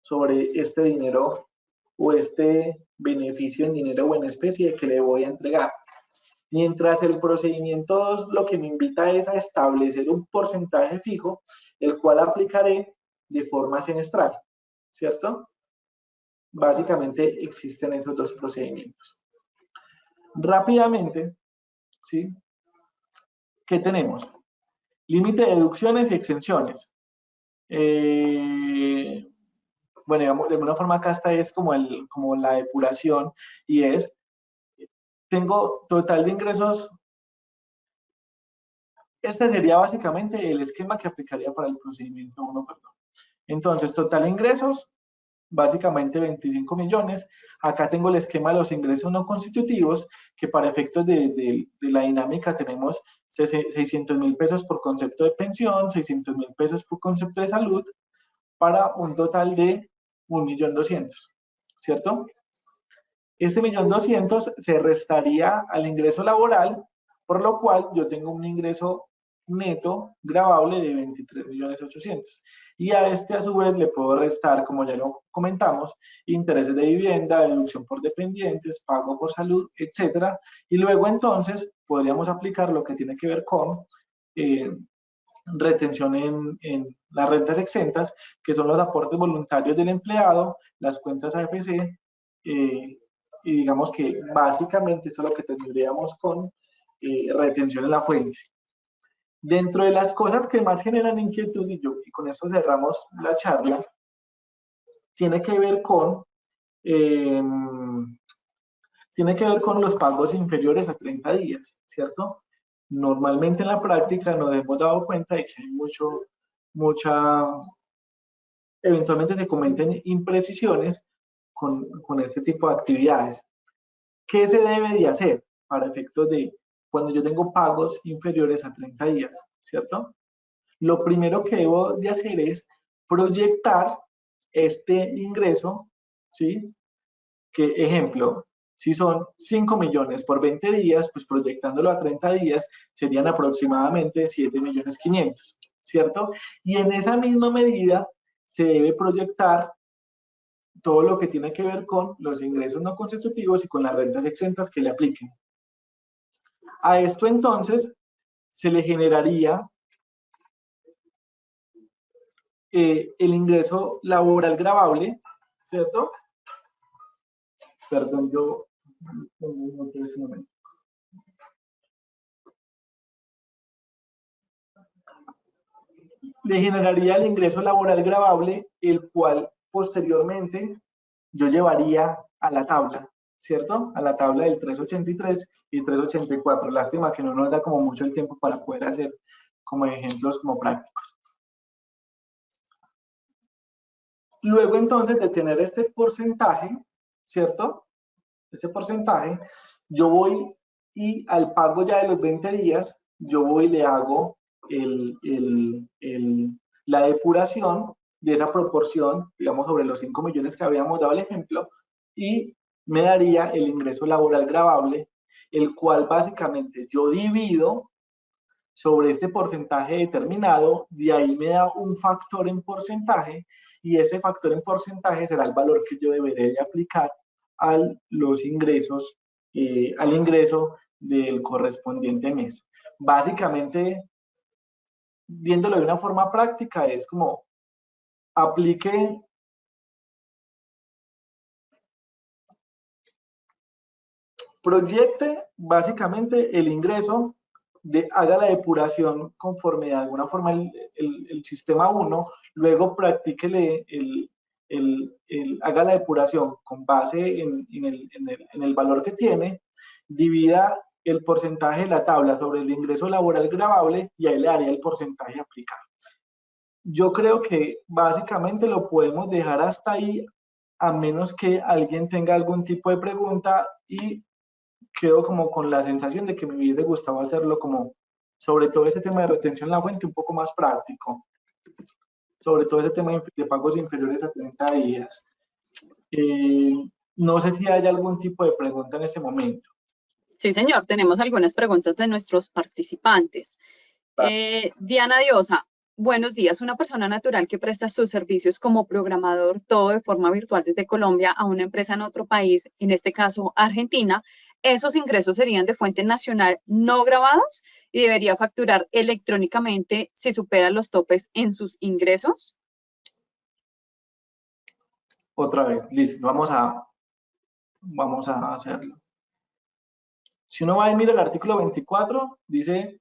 sobre este dinero o este beneficio en dinero o en especie que le voy a entregar. Mientras el procedimiento 2 lo que me invita es a establecer un porcentaje fijo, el cual aplicaré de forma semestral, ¿cierto? Básicamente existen esos dos procedimientos. Rápidamente, ¿sí? ¿Qué tenemos? Límite de deducciones y exenciones. Bueno, digamos, de alguna forma acá esta es como la depuración, y es, tengo total de ingresos. Este sería básicamente el esquema que aplicaría para el procedimiento 1, perdón. Entonces, total ingresos, básicamente 25 millones. Acá tengo el esquema de los ingresos no constitutivos, que para efectos de la dinámica tenemos 600.000 pesos por concepto de pensión, 600.000 pesos por concepto de salud, para un total de 1.200.000, ¿cierto? Este 1.200.000 se restaría al ingreso laboral, por lo cual yo tengo un ingreso neto gravable de 23.800.000. Y a este, a su vez, le puedo restar, como ya lo comentamos, intereses de vivienda, deducción por dependientes, pago por salud, etcétera. Y luego, entonces, podríamos aplicar lo que tiene que ver con retención en las rentas exentas, que son los aportes voluntarios del empleado, las cuentas AFC, y digamos que básicamente eso es lo que tendríamos con retención en la fuente. Dentro de las cosas que más generan inquietud, y con esto cerramos la charla, tiene que ver con los pagos inferiores a 30 días, ¿cierto? Normalmente en la práctica nos hemos dado cuenta de que hay eventualmente se cometen imprecisiones con este tipo de actividades. ¿Qué se debe de hacer para efectos de cuando yo tengo pagos inferiores a 30 días, ¿cierto? Lo primero que debo de hacer es proyectar este ingreso, ¿sí? Que, ejemplo, si son 5 millones por 20 días, pues proyectándolo a 30 días serían aproximadamente 7.500.000, ¿cierto? Y en esa misma medida se debe proyectar todo lo que tiene que ver con los ingresos no constitutivos y con las rentas exentas que le apliquen. A esto, entonces, se le generaría el ingreso laboral gravable, ¿cierto? Perdón, yo no tengo ese momento. Le generaría el ingreso laboral gravable, el cual posteriormente yo llevaría a la tabla, ¿cierto? A la tabla del 383 y 384. Lástima que no nos da como mucho el tiempo para poder hacer como ejemplos como prácticos. Luego, entonces, de tener este porcentaje, ¿cierto? Este porcentaje, yo voy y al pago ya de los 20 días, yo voy y le hago la depuración de esa proporción, digamos, sobre los 5 millones que habíamos dado el ejemplo, y me daría el ingreso laboral gravable, el cual básicamente yo divido sobre este porcentaje determinado, de ahí me da un factor en porcentaje, y ese factor en porcentaje será el valor que yo deberé de aplicar a los ingresos, al ingreso del correspondiente mes. Básicamente, viéndolo de una forma práctica, es como proyecte básicamente el ingreso, haga la depuración conforme de alguna forma el sistema 1, luego practíquele haga la depuración con base en el valor que tiene, divida el porcentaje de la tabla sobre el ingreso laboral gravable y ahí le daría el porcentaje aplicado. Yo creo que básicamente lo podemos dejar hasta ahí, a menos que alguien tenga algún tipo de pregunta, y quedo como con la sensación de que me hubiese gustado hacerlo como, sobre todo ese tema de retención en la fuente, un poco más práctico. Sobre todo ese tema de pagos inferiores a 30 días. No sé si hay algún tipo de pregunta en este momento. Sí, señor, tenemos algunas preguntas de nuestros participantes. Diana Diosa, buenos días. Una persona natural que presta sus servicios como programador, todo de forma virtual desde Colombia a una empresa en otro país, en este caso Argentina, ¿esos ingresos serían de fuente nacional no grabados y debería facturar electrónicamente si supera los topes en sus ingresos? Otra vez, listo, vamos a hacerlo. Si uno va y mira el artículo 24, dice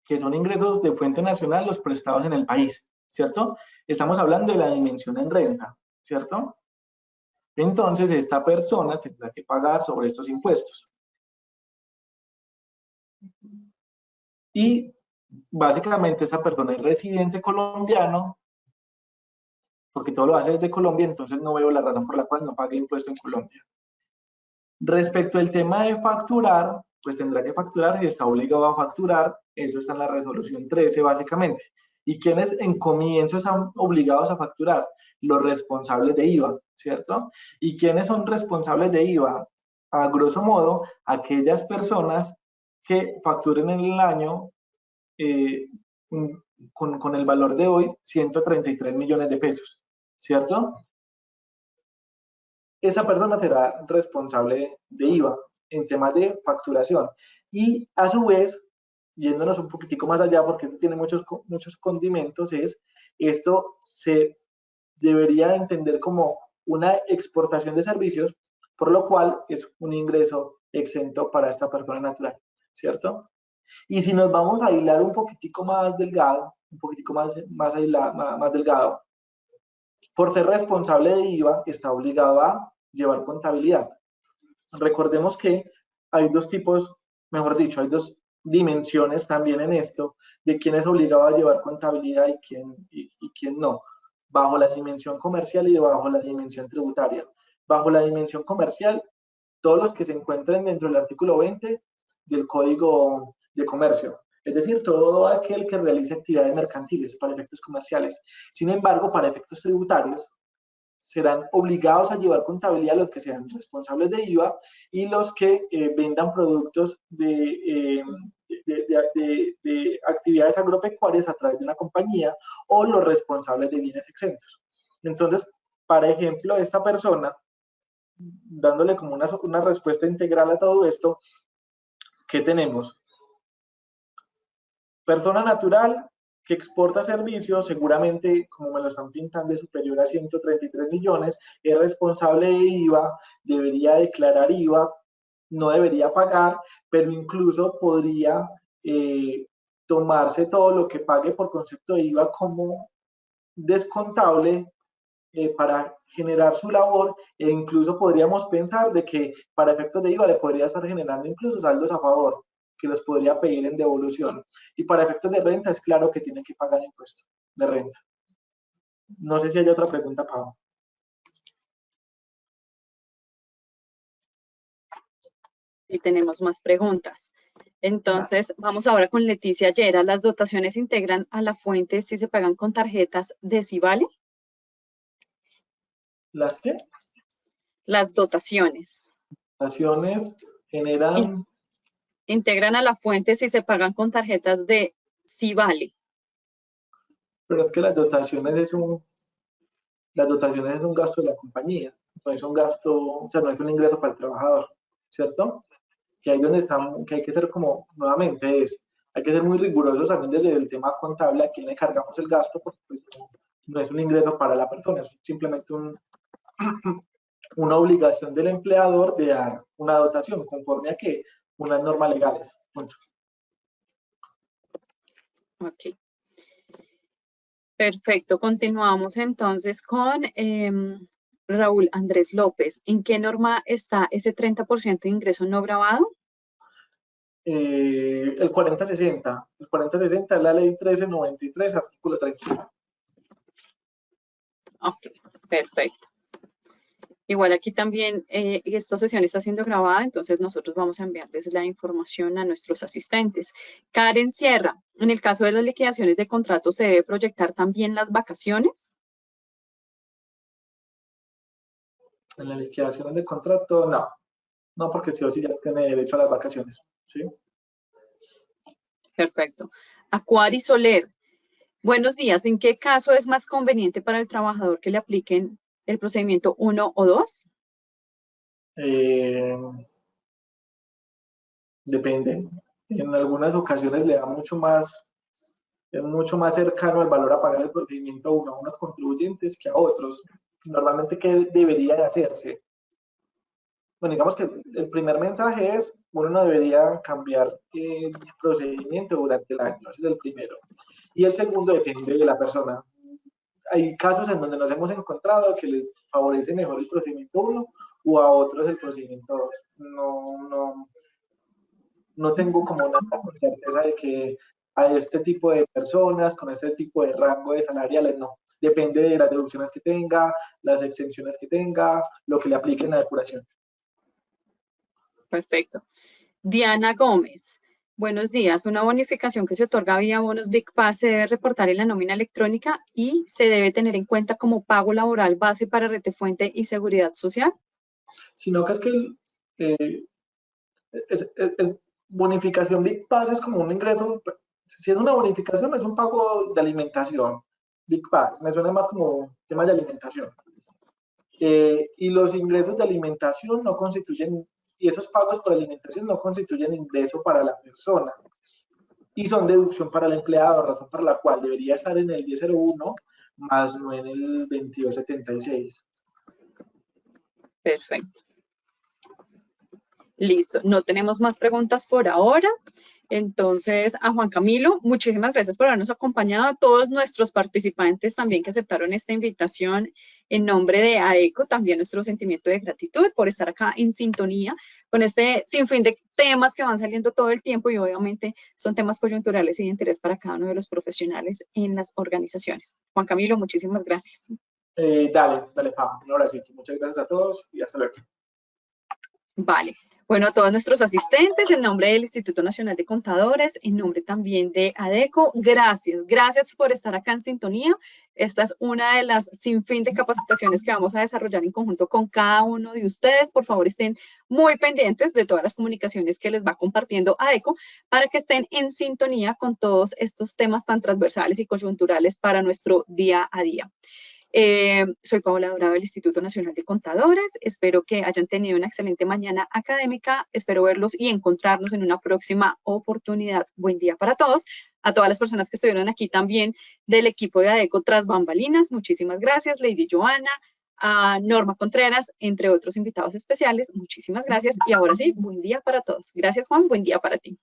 que son ingresos de fuente nacional los prestados en el país, ¿cierto? Estamos hablando de la dimensión en renta, ¿cierto? Entonces, esta persona tendrá que pagar sobre estos impuestos. Y básicamente esta persona es residente colombiano, porque todo lo hace desde Colombia, entonces no veo la razón por la cual no pague impuesto en Colombia. Respecto al tema de facturar, pues tendrá que facturar y está obligado a facturar, eso está en la resolución 13 básicamente. ¿Y quiénes en comienzo están obligados a facturar? Los responsables de IVA, ¿cierto? ¿Y quiénes son responsables de IVA? A grosso modo, aquellas personas que facturen en el año con el valor de hoy 133 millones de pesos, ¿cierto? Esa persona será responsable de IVA en temas de facturación. Y a su vez, yéndonos un poquitico más allá, porque esto tiene muchos condimentos, esto se debería entender como una exportación de servicios, por lo cual es un ingreso exento para esta persona natural, ¿cierto? Y si nos vamos a hilar un poquitico más delgado, un poquitico más delgado, por ser responsable de IVA, está obligado a llevar contabilidad. Recordemos que hay dos tipos, mejor dicho, hay dos dimensiones también en esto, de quién es obligado a llevar contabilidad y quién no, bajo la dimensión comercial y bajo la dimensión tributaria. Bajo la dimensión comercial, todos los que se encuentren dentro del artículo 20 del Código de Comercio, es decir, todo aquel que realice actividades mercantiles para efectos comerciales. Sin embargo, para efectos tributarios, serán obligados a llevar contabilidad los que sean responsables de IVA y los que vendan productos de actividades agropecuarias a través de una compañía o los responsables de bienes exentos. Entonces, para ejemplo, esta persona, dándole como una respuesta integral a todo esto, ¿qué tenemos? Persona natural que exporta servicios, seguramente, como me lo están pintando, es superior a 133 millones, es responsable de IVA, debería declarar IVA, no debería pagar, pero incluso podría tomarse todo lo que pague por concepto de IVA como descontable para generar su labor, e incluso podríamos pensar de que para efectos de IVA le podría estar generando incluso saldos a favor, que los podría pedir en devolución. Y para efectos de renta es claro que tienen que pagar impuesto de renta. No sé si hay otra pregunta, Pau. Y tenemos más preguntas. Entonces, vamos ahora con Leticia Llera. ¿Las dotaciones integran a la fuente si se pagan con tarjetas de Sivali? ¿Las qué? Las dotaciones. Dotaciones generan... Integran a la fuente si se pagan con tarjetas de Sivali. Pero es que las dotaciones es un gasto de la compañía, no es un gasto, o sea, no es un ingreso para el trabajador, ¿cierto? Que ahí donde estamos, que hay que ser como, nuevamente hay que ser muy rigurosos también desde el tema contable a quién le cargamos el gasto, porque pues, no es un ingreso para la persona, es simplemente una obligación del empleador de dar una dotación conforme a que unas normas legales. Punto. Ok. Perfecto. Continuamos entonces con Raúl Andrés López. ¿En qué norma está ese 30% de ingreso no grabado? El 4060. El 4060 es la ley 1393, artículo 30. Ok, perfecto. Igual aquí también esta sesión está siendo grabada, entonces nosotros vamos a enviarles la información a nuestros asistentes. Karen Sierra, en el caso de las liquidaciones de contrato, ¿se debe proyectar también las vacaciones? En las liquidaciones de contrato, no. No, porque sí o sí ya tiene derecho a las vacaciones. ¿Sí? Perfecto. Acuari Soler, buenos días. ¿En qué caso es más conveniente para el trabajador que le apliquen el procedimiento 1 o 2? Depende. En algunas ocasiones le da es mucho más cercano el valor a pagar el procedimiento 1 a unos contribuyentes que a otros. Normalmente, ¿qué debería de hacerse? Bueno, digamos que el primer mensaje es, uno no debería cambiar el procedimiento durante el año, ese es el primero. Y el segundo depende de la persona. Hay casos en donde nos hemos encontrado que les favorece mejor el procedimiento 1 o a otros el procedimiento 2. No tengo como una certeza de que a este tipo de personas, con este tipo de rango de salariales, no. Depende de las deducciones que tenga, las exenciones que tenga, lo que le apliquen a depuración. Perfecto. Diana Gómez, Buenos días. Una bonificación que se otorga vía bonos Big Pass se debe reportar en la nómina electrónica y se debe tener en cuenta como pago laboral base para Retefuente y Seguridad Social. Sino que es que bonificación Big Pass es como un ingreso, si es una bonificación es un pago de alimentación. Big Pass, me suena más como tema de alimentación. Y los ingresos de alimentación no constituyen, y esos pagos por alimentación no constituyen ingreso para la persona y son deducción para el empleado, razón para la cual debería estar en el 1001 más no en el 2276. Perfecto. Listo, no tenemos más preguntas por ahora. Entonces, a Juan Camilo, muchísimas gracias por habernos acompañado, a todos nuestros participantes también que aceptaron esta invitación. En nombre de ADECO, también nuestro sentimiento de gratitud por estar acá en sintonía con este sinfín de temas que van saliendo todo el tiempo y obviamente son temas coyunturales y de interés para cada uno de los profesionales en las organizaciones. Juan Camilo, muchísimas gracias. Dale, Pam, un abracito. Muchas gracias a todos y hasta luego. Vale. Bueno, a todos nuestros asistentes, en nombre del Instituto Nacional de Contadores, en nombre también de ADECO, gracias. Gracias por estar acá en sintonía. Esta es una de las sinfín de capacitaciones que vamos a desarrollar en conjunto con cada uno de ustedes. Por favor, estén muy pendientes de todas las comunicaciones que les va compartiendo ADECO para que estén en sintonía con todos estos temas tan transversales y coyunturales para nuestro día a día. Soy Paola Dorado del Instituto Nacional de Contadores. Espero que hayan tenido una excelente mañana académica. Espero verlos y encontrarnos en una próxima oportunidad. Buen día para todos. A todas las personas que estuvieron aquí también del equipo de ADECO tras bambalinas, muchísimas gracias. Lady Joana, a Norma Contreras, entre otros invitados especiales, muchísimas gracias. Y ahora sí, buen día para todos. Gracias, Juan. Buen día para ti.